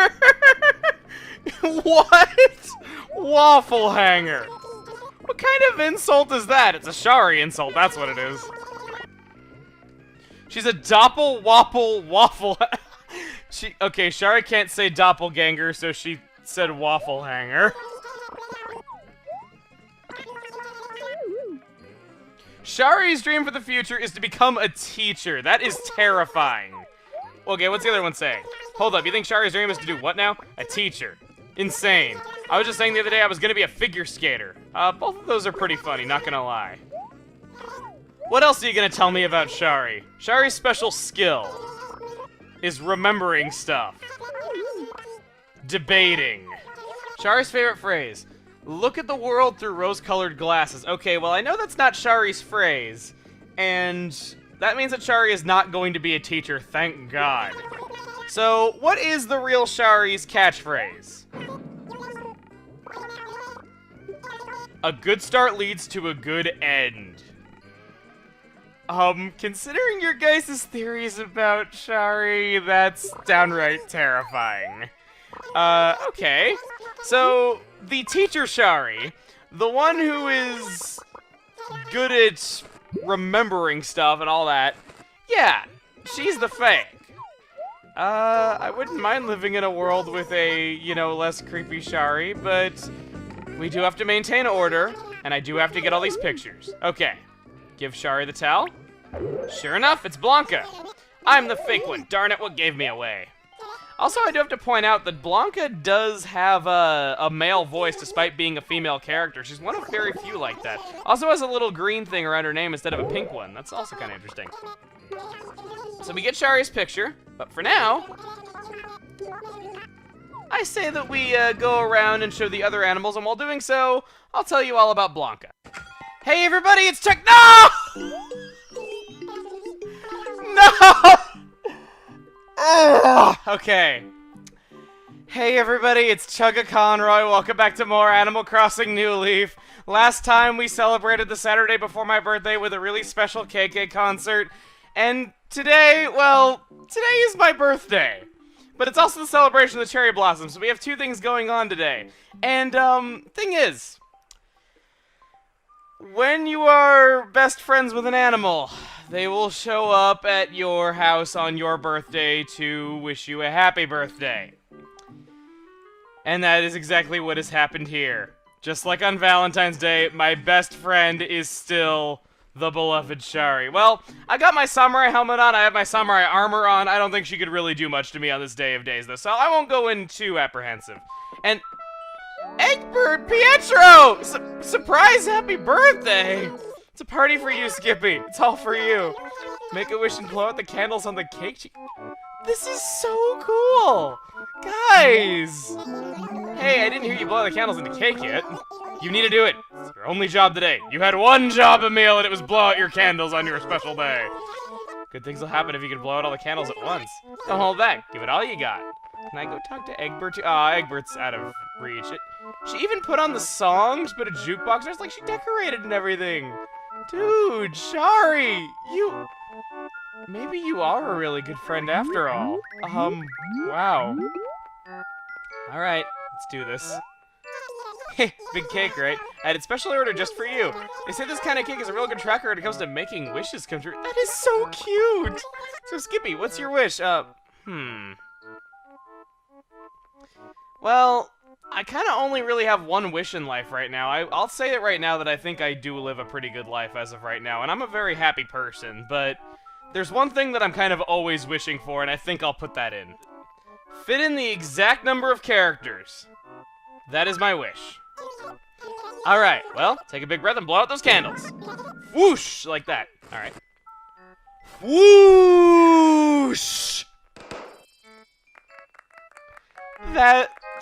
What? Waffle hanger. What kind of insult is that? It's a Shari insult, that's what it is. She's a waffle. Okay, Shari can't say doppelganger, so she said waffle hanger. Shari's dream for the future is to become a teacher. That is terrifying. Okay, what's the other one saying? Hold up, you think Shari's dream is to do what now? A teacher. Insane. I was just saying the other day I was gonna be a figure skater. Both of those are pretty funny, not gonna lie. What else are you gonna tell me about Shari? Shari's special skill is remembering stuff. Debating. Shari's favorite phrase. Look at the world through rose-colored glasses. Okay, well, I know that's not Shari's phrase. And that means that Shari is not going to be a teacher, thank God. So, what is the real Shari's catchphrase? A good start leads to a good end. Considering your guys' theories about Shari, that's downright terrifying. Okay. So, the teacher Shari, the one who is good at remembering stuff and all that, yeah, she's the fake. I wouldn't mind living in a world with a, you know, less creepy Shari, but we do have to maintain order, and I do have to get all these pictures. Okay. Give Shari the towel. Sure enough, it's Blanca. I'm the fake one. Darn it, what gave me away? Also, I do have to point out that Blanca does have a male voice despite being a female character. She's one of very few like that. Also has a little green thing around her name instead of a pink one. That's also kind of interesting. So we get Shari's picture, but for now, I say that we go around and show the other animals, and while doing so, I'll tell you all about Blanca. Hey everybody, it's Chuck. No! No! Ugh. Okay. Hey everybody, it's Chugga Conroy. Welcome back to more Animal Crossing New Leaf. Last time we celebrated the Saturday before my birthday with a really special KK concert. And today, well, today is my birthday. But it's also the celebration of the cherry blossom, so we have two things going on today. And, thing is, when you are best friends with an animal, they will show up at your house on your birthday to wish you a happy birthday. And that is exactly what has happened here. Just like on Valentine's Day, my best friend is still the beloved Shari. Well, I got my samurai helmet on, I have my samurai armor on. I don't think she could really do much to me on this day of days, though, so I won't go in too apprehensive. And Egbert Pietro! Surprise happy birthday! It's a party for you, Skippy. It's all for you. Make a wish and blow out the candles on the cake. This is so cool! Guys! Hey, I didn't hear you blow the candles in the cake yet. You need to do it. It's your only job today. You had one job, Emil, and it was blow out your candles on your special day. Good things will happen if you can blow out all the candles at once. Don't hold back. Give it all you got. Can I go talk to Egbert? Egbert's out of reach. She even put on the songs, put a jukebox. There's like she decorated and everything. Dude, Shari, you... Maybe you are a really good friend after all. Wow. Alright, let's do this. Big cake, right? I had a special order just for you. They say this kind of cake is a real good tracker when it comes to making wishes come true. That is so cute! So, Skippy, what's your wish? Well, I kind of only really have one wish in life right now. I'll say it right now that I think I do live a pretty good life as of right now, and I'm a very happy person, but there's one thing that I'm kind of always wishing for, and I think I'll put that in. Fit in the exact number of characters. That is my wish. Alright, well, take a big breath and blow out those candles. Whoosh! Like that. Alright. Whoosh!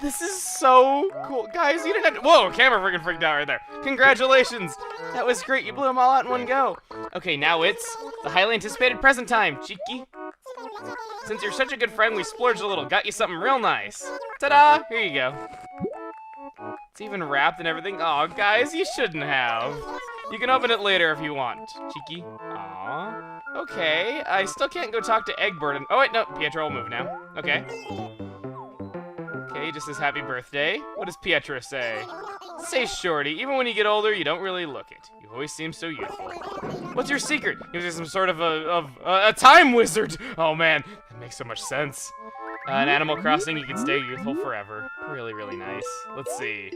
This is so cool. Guys, you didn't have to— whoa, camera freaking freaked out right there. Congratulations! That was great, you blew them all out in one go. Okay, now it's the highly anticipated present time, cheeky. Since you're such a good friend, we splurged a little. Got you something real nice. Ta-da! Here you go. It's even wrapped and everything. Aw, guys, you shouldn't have. You can open it later if you want. Cheeky. Aw. Okay, I still can't go talk to Egbert and— oh wait, no, Pietro will move now. Okay. Okay, just says happy birthday. What does Pietro say? Say, shorty, even when you get older, you don't really look it. You always seem so youthful. What's your secret? You're some sort of a time wizard. Oh man, that makes so much sense. In Animal Crossing, you can stay youthful forever. Really, really nice. Let's see.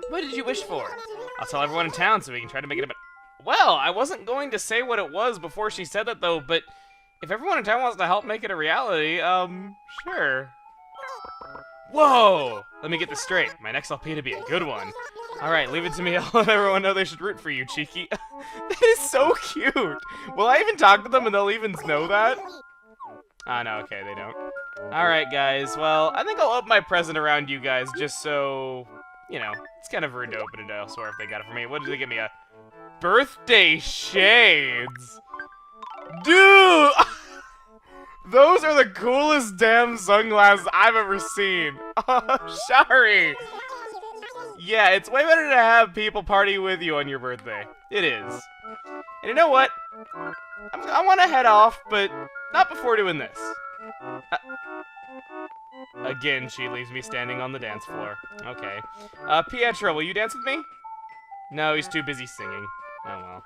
What did you wish for? I'll tell everyone in town so we can try to make it a bit— well, I wasn't going to say what it was before she said that though, but if everyone in town wants to help make it a reality, sure. Whoa! Let me get this straight. My next LP to be a good one. Alright, leave it to me. I'll let everyone know they should root for you, cheeky. That is so cute! Will I even talk to them and they'll even know that? Ah, no, okay, they don't. Alright, guys, well, I think I'll open my present around you guys just so, you know, it's kind of rude to open it elsewhere if they got it for me. What did they give me? A birthday shades? Dude! Those are the coolest damn sunglasses I've ever seen. Oh, Shari! Yeah, it's way better to have people party with you on your birthday. It is. And you know what? I want to head off, but not before doing this. Again, she leaves me standing on the dance floor. Okay. Pietro, will you dance with me? No, he's too busy singing. Oh well.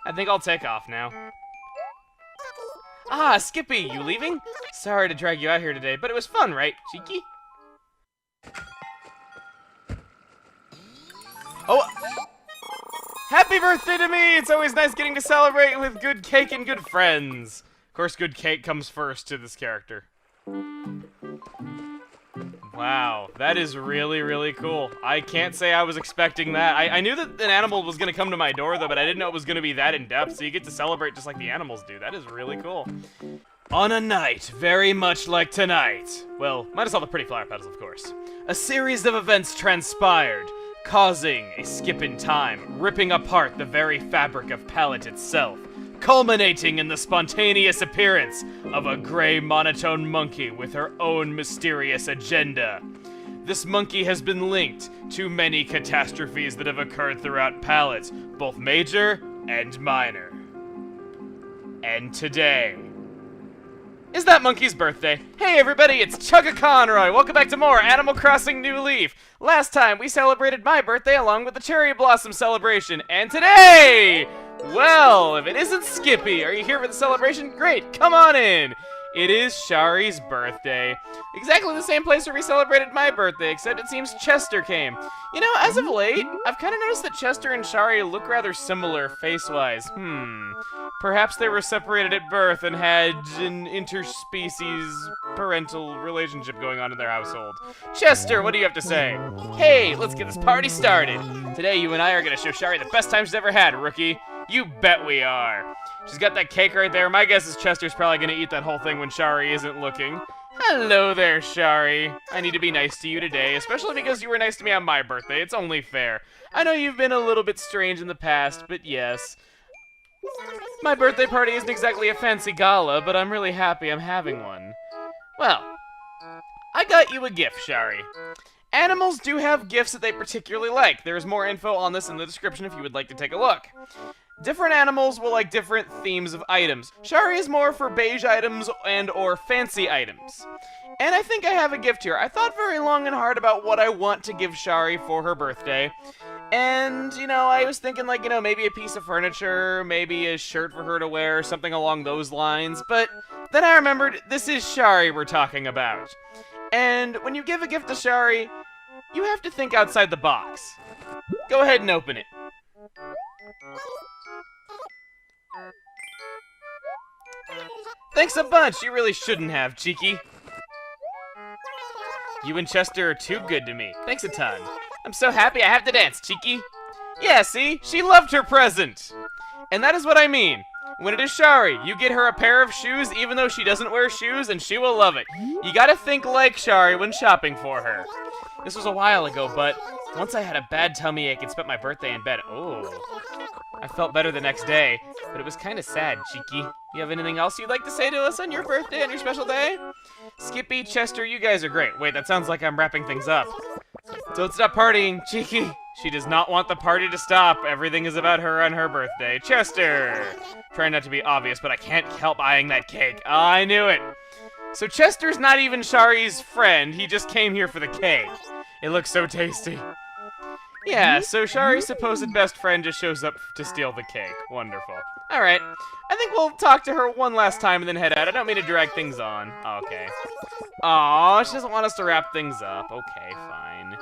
I think I'll take off now. Ah, Skippy, you leaving? Sorry to drag you out here today, but it was fun, right, Cheeky? Oh! Happy birthday to me! It's always nice getting to celebrate with good cake and good friends. Of course, good cake comes first to this character. Wow, that is really, really cool. I can't say I was expecting that. I knew that an animal was going to come to my door, though, but I didn't know it was going to be that in-depth, so you get to celebrate just like the animals do. That is really cool. On a night very much like tonight, well, minus all the pretty flower petals, of course, a series of events transpired, causing a skip in time, ripping apart the very fabric of Pallet itself, culminating in the spontaneous appearance of a gray monotone monkey with her own mysterious agenda. This monkey has been linked to many catastrophes that have occurred throughout Pallet, both major and minor. And today is that monkey's birthday. Hey everybody, it's Chugga Conroy. Welcome back to more Animal Crossing New Leaf. Last time we celebrated my birthday along with the Cherry Blossom celebration, and today, well, if it isn't Skippy, are you here for the celebration? Great, come on in. It is Shari's birthday. Exactly the same place where we celebrated my birthday, except it seems Chester came. You know, as of late, I've kind of noticed that Chester and Shari look rather similar face-wise. Perhaps they were separated at birth and had an interspecies parental relationship going on in their household. Chester, what do you have to say? Hey, let's get this party started. Today, you and I are going to show Shari the best time she's ever had, rookie. You bet we are. She's got that cake right there. My guess is Chester's probably going to eat that whole thing when Shari isn't looking. Hello there, Shari. I need to be nice to you today, especially because you were nice to me on my birthday. It's only fair. I know you've been a little bit strange in the past, but yes. My birthday party isn't exactly a fancy gala, but I'm really happy I'm having one. Well, I got you a gift, Shari. Animals do have gifts that they particularly like. There's more info on this in the description if you would like to take a look. Different animals will like different themes of items. Shari is more for beige items and or fancy items. And I think I have a gift here. I thought very long and hard about what I want to give Shari for her birthday. And, you know, I was thinking like, you know, maybe a piece of furniture, maybe a shirt for her to wear, something along those lines. But then I remembered this is Shari we're talking about. And when you give a gift to Shari, you have to think outside the box. Go ahead and open it. Thanks a bunch, you really shouldn't have, Cheeky. You and Chester are too good to me. Thanks a ton. I'm so happy I have to dance, Cheeky. Yeah, see? She loved her present. And that is what I mean. When it is Shari, you get her a pair of shoes even though she doesn't wear shoes, and she will love it. You gotta think like Shari when shopping for her. This was a while ago, but once I had a bad tummy ache and spent my birthday in bed. Oh. I felt better the next day, but it was kind of sad, Cheeky. You have anything else you'd like to say to us on your birthday, on your special day? Skippy, Chester, you guys are great. Wait, that sounds like I'm wrapping things up. Don't stop partying, Cheeky. She does not want the party to stop. Everything is about her on her birthday. Chester! Trying not to be obvious, but I can't help eyeing that cake. Oh, I knew it. So Chester's not even Shari's friend. He just came here for the cake. It looks so tasty. Yeah, so Shari's supposed best friend just shows up to steal the cake. Wonderful. Alright, I think we'll talk to her one last time and then head out. I don't mean to drag things on. Okay. Aw, she doesn't want us to wrap things up. Okay, fine.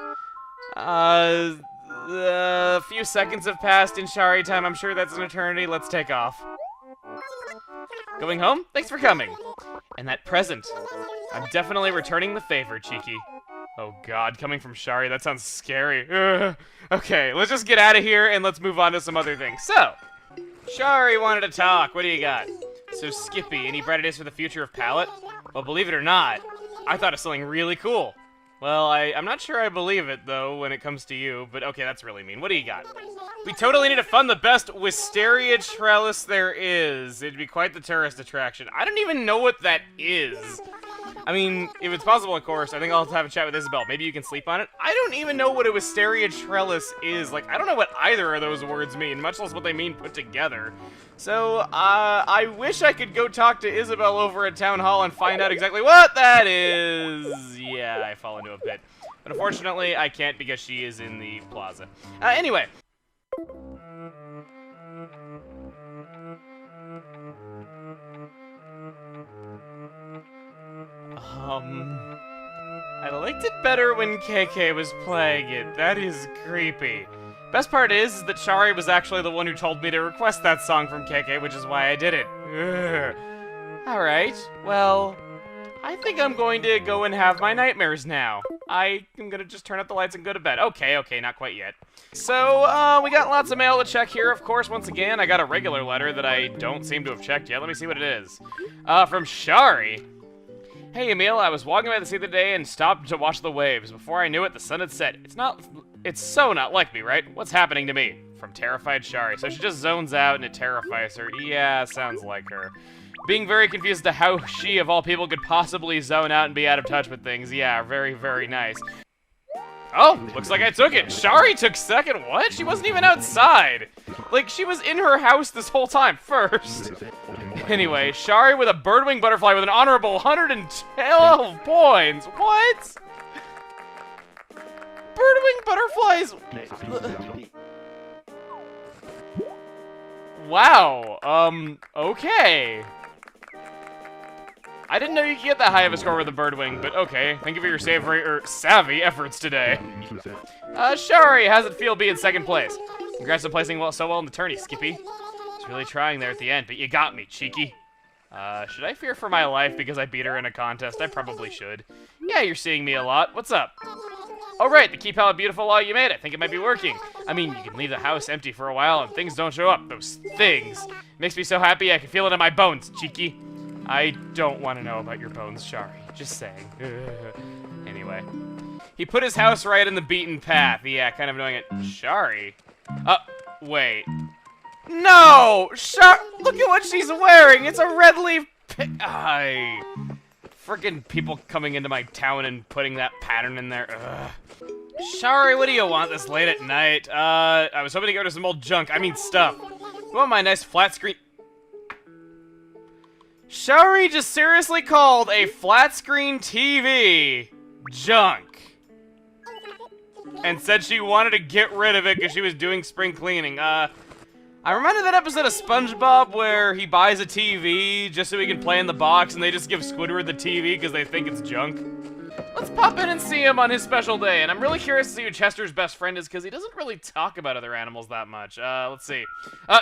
A few seconds have passed in Shari time. I'm sure that's an eternity. Let's take off. Going home? Thanks for coming. And that present. I'm definitely returning the favor, Cheeky. Oh god, coming from Shari, that sounds scary. Ugh. Okay, let's just get out of here and let's move on to some other things. So, Shari wanted to talk. What do you got? So Skippy, any bright ideas for the future of Pallet? Well, believe it or not, I thought of something really cool. Well, I'm not sure I believe it, though, when it comes to you, but okay, that's really mean. What do you got? We totally need to fund the best wisteria trellis there is. It'd be quite the tourist attraction. I don't even know what that is. I mean, if it's possible, of course, I think I'll have a chat with Isabel. Maybe you can sleep on it. I don't even know what a wisteria trellis is. Like, I don't know what either of those words mean, much less what they mean put together. So, I wish I could go talk to Isabel over at Town Hall and find out exactly what that is. Yeah, I fall into a pit. But unfortunately, I can't because she is in the plaza. Anyway. I liked it better when KK was playing it. That is creepy. Best part is that Shari was actually the one who told me to request that song from KK, which is why I did it. Alright, well, I think I'm going to go and have my nightmares now. I am gonna just turn up the lights and go to bed. Okay, not quite yet. So, we got lots of mail to check here, of course. Once again, I got a regular letter that I don't seem to have checked yet. Let me see what it is. From Shari. Hey, Emil, I was walking by the sea the other day and stopped to watch the waves. Before I knew it, the sun had set. It's so not like me, right? What's happening to me? From terrified Shari. So she just zones out and it terrifies her. Yeah, sounds like her. Being very confused as to how she, of all people, could possibly zone out and be out of touch with things. Yeah, very, very nice. Oh, looks like I took it. Shari took second. What? She wasn't even outside. Like, she was in her house this whole time first. Anyway, Shari with a birdwing butterfly with an honorable 112 points. What? Birdwing butterflies. Wow. Okay. I didn't know you could get that high of a score with a birdwing, but okay. Thank you for your savvy efforts today. Shari, how's it feel being second place? Congrats on placing so well in the tourney, Skippy. I was really trying there at the end, but you got me, cheeky. Should I fear for my life because I beat her in a contest? I probably should. Yeah, you're seeing me a lot. What's up? Oh, right, the Keep How Beautiful Law you made. I think it might be working. I mean, you can leave the house empty for a while and things don't show up. Those things. Makes me so happy I can feel it in my bones, cheeky. I don't want to know about your bones, Shari. Just saying. Anyway. He put his house right in the beaten path. Yeah, kind of annoying it. Shari? Wait. No! Look at what she's wearing! It's a red leaf Frickin' people coming into my town and putting that pattern in there. Ugh. Shari, what do you want this late at night? I was hoping to get rid of some old junk. I mean stuff. You want my nice flat screen... Shari just seriously called a flat screen TV junk. And said she wanted to get rid of it because she was doing spring cleaning. I remember that episode of SpongeBob where he buys a TV just so he can play in the box and they just give Squidward the TV because they think it's junk. Let's pop in and see him on his special day, and I'm really curious to see who Chester's best friend is because he doesn't really talk about other animals that much. Let's see.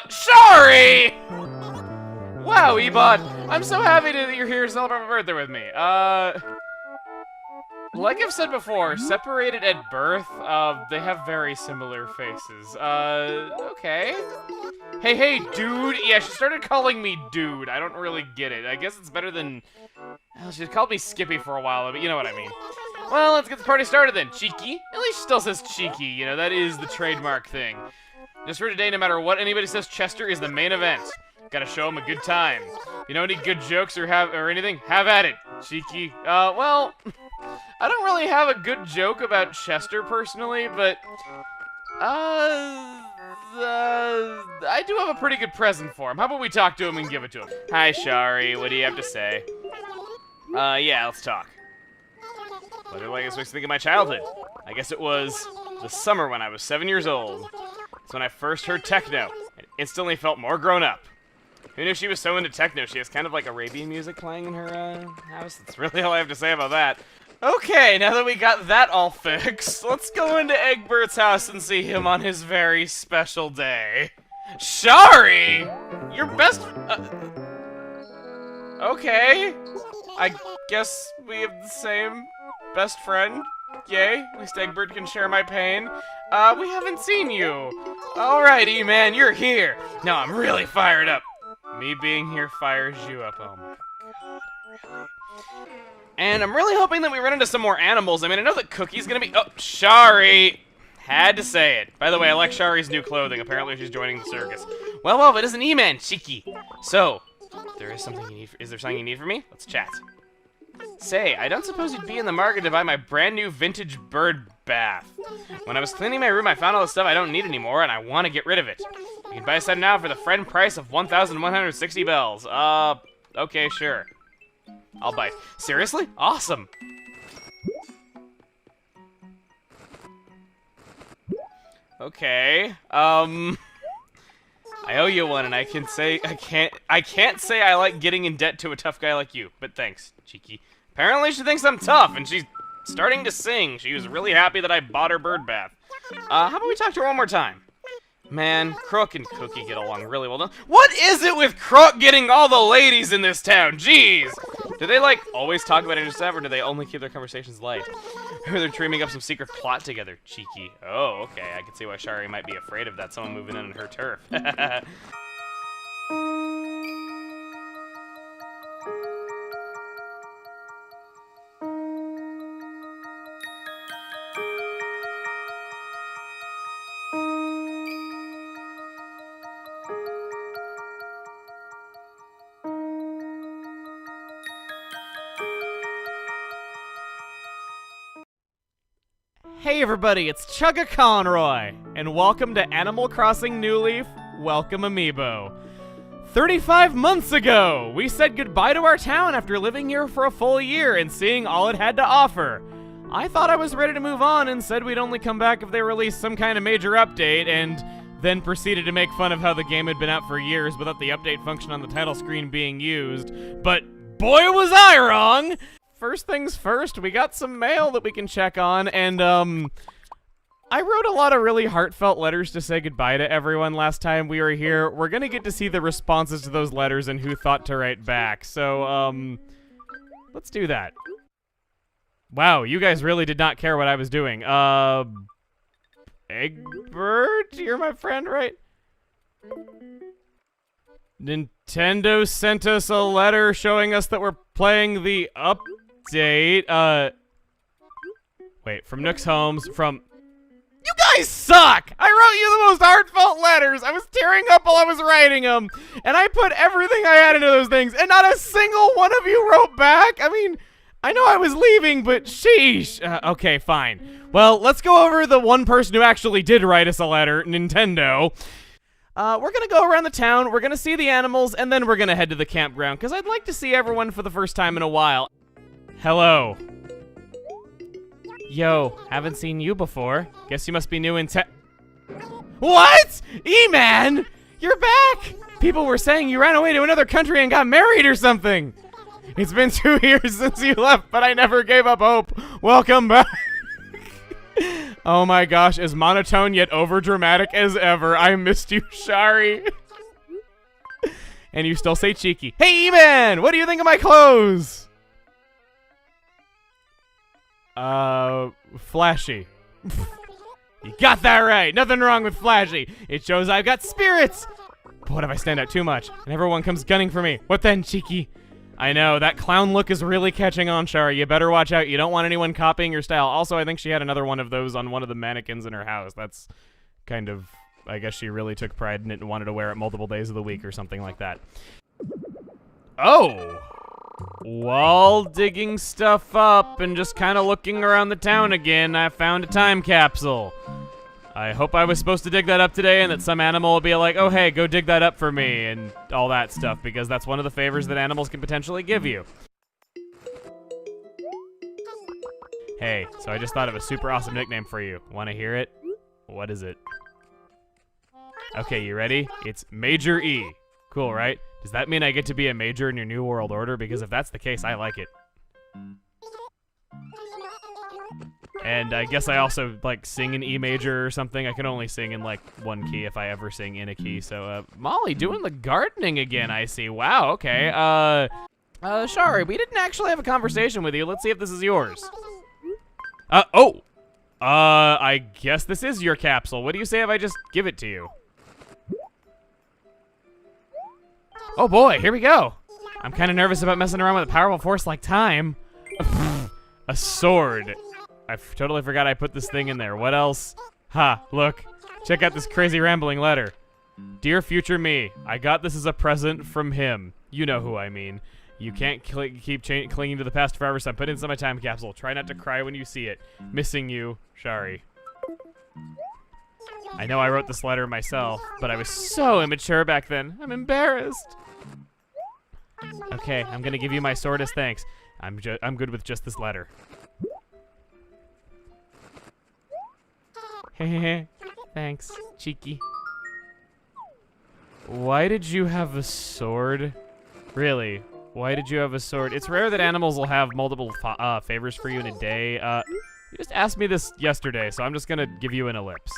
Shari! Wow, Ebot! I'm so happy that you're here to celebrate my birthday with me. Like I've said before, separated at birth, they have very similar faces. Okay. Hey, dude! Yeah, she started calling me dude. I don't really get it. I guess it's better than... Well, she called me Skippy for a while, but you know what I mean. Well, let's get the party started then, cheeky. At least she still says cheeky, you know, that is the trademark thing. Just for today, no matter what anybody says, Chester is the main event. Gotta show him a good time. You know any good jokes or anything? Have at it, cheeky. Well, I don't really have a good joke about Chester personally, but I do have a pretty good present for him. How about we talk to him and give it to him? Hi, Shari. What do you have to say? Yeah, let's talk. What do I guess makes me think of my childhood? I guess it was the summer when I was 7 years old. It's when I first heard techno and instantly felt more grown up. Who knew she was so into techno? She has kind of like Arabian music playing in her house. That's really all I have to say about that. Okay, now that we got that all fixed, let's go into Egbert's house and see him on his very special day. Shari! Your best... okay. I guess we have the same best friend. Yay, at least Egbert can share my pain. We haven't seen you. Alrighty, man, you're here. Now I'm really fired up. Me being here fires you up, oh my god, really? And I'm really hoping that we run into some more animals. I mean, I know that Cookie's gonna be- oh, Shari! Had to say it. By the way, I like Shari's new clothing. Apparently she's joining the circus. Well, it is an E-Man, cheeky. So, is there something you need for me? Let's chat. Say, I don't suppose you'd be in the market to buy my brand new vintage bird bath. When I was cleaning my room, I found all the stuff I don't need anymore, and I want to get rid of it. You can buy a set now for the friend price of 1,160 bells. Okay, sure. I'll bite. Seriously? Awesome. Okay. I owe you one, and I can't say I like getting in debt to a tough guy like you. But thanks, Cheeky. Apparently she thinks I'm tough, and she's starting to sing. She was really happy that I bought her bird bath. How about we talk to her one more time? Man, Crook and Cookie get along really well. What is it with Crook getting all the ladies in this town? Jeez! Do they, like, always talk about it stuff, or do they only keep their conversations light? Or they're dreaming up some secret plot together, Cheeky. Oh, okay, I can see why Shari might be afraid of that, someone moving in on her turf. Hey everybody, it's Chugga Conroy, and welcome to Animal Crossing New Leaf, Welcome Amiibo. 35 months ago, we said goodbye to our town after living here for a full year and seeing all it had to offer. I thought I was ready to move on and said we'd only come back if they released some kind of major update, and then proceeded to make fun of how the game had been out for years without the update function on the title screen being used. But boy was I wrong! First things first, we got some mail that we can check on, and, I wrote a lot of really heartfelt letters to say goodbye to everyone last time we were here. We're gonna get to see the responses to those letters and who thought to write back, so, let's do that. Wow, you guys really did not care what I was doing. Eggbird? You're my friend, right? Nintendo sent us a letter showing us that we're playing the update. Wait, from Nook's Homes, from... You guys suck! I wrote you the most heartfelt letters! I was tearing up while I was writing them! And I put everything I had into those things, and not a single one of you wrote back! I mean, I know I was leaving, but sheesh! Okay, fine. Well, let's go over the one person who actually did write us a letter, Nintendo. We're gonna go around the town, we're gonna see the animals, and then we're gonna head to the campground, because I'd like to see everyone for the first time in a while. Hello. Yo, haven't seen you before. Guess you must be new in What? E-Man! You're back! People were saying you ran away to another country and got married or something. It's been 2 years since you left, but I never gave up hope. Welcome back. Oh my gosh, as monotone yet overdramatic as ever. I missed you, Shari. And you still say cheeky. Hey, E-Man! What do you think of my clothes? Flashy. You got that right. Nothing wrong with flashy. It shows I've got spirits. But what if I stand out too much and everyone comes gunning for me? What then, cheeky? I know, that clown look is really catching on, Shari. You better watch out. You don't want anyone copying your style. Also, I think she had another one of those on one of the mannequins in her house. That's kind of... I guess she really took pride in it and wanted to wear it multiple days of the week or something like that. Oh! While digging stuff up and just kind of looking around the town again, I found a time capsule. I hope I was supposed to dig that up today and that some animal will be like, oh hey, go dig that up for me and all that stuff, because that's one of the favors that animals can potentially give you. Hey, so I just thought of a super awesome nickname for you. Want to hear it? What is it? Okay, you ready? It's Major E. Cool, right? Does that mean I get to be a major in your New World Order? Because if that's the case, I like it. And I guess I also, like, sing in E major or something. I can only sing in, like, one key if I ever sing in a key. So, Molly, doing the gardening again, I see. Wow, okay. Shari, we didn't actually have a conversation with you. Let's see if this is yours. I guess this is your capsule. What do you say if I just give it to you? Oh boy, here we go. I'm kind of nervous about messing around with a powerful force like time. A sword. I totally forgot I put this thing in there. What else? Ha, look. Check out this crazy rambling letter. Dear future me, I got this as a present from him. You know who I mean. You can't keep clinging to the past forever, so I'm putting this in my time capsule. Try not to cry when you see it. Missing you, Shari. I know I wrote this letter myself, but I was so immature back then. I'm embarrassed. Okay, I'm gonna give you my sword as thanks. I'm good with just this letter. Thanks, cheeky. Why did you have a sword? Really? Why did you have a sword? It's rare that animals will have multiple favors for you in a day. You just asked me this yesterday, so I'm just gonna give you an ellipse.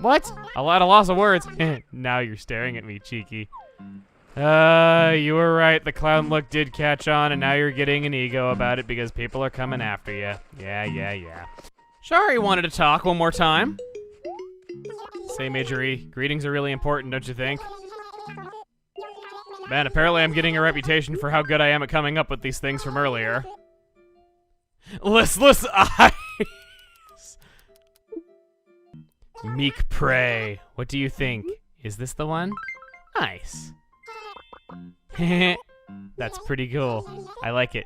What? A lot of loss of words. Now you're staring at me, cheeky. You were right. The clown look did catch on, and now you're getting an ego about it because people are coming after you. Yeah. Shari wanted to talk one more time. Say, Majorie, greetings are really important, don't you think? Man, apparently I'm getting a reputation for how good I am at coming up with these things from earlier. Listless eyes! Meek prey. What do you think? Is this the one? Nice. That's pretty cool. I like it.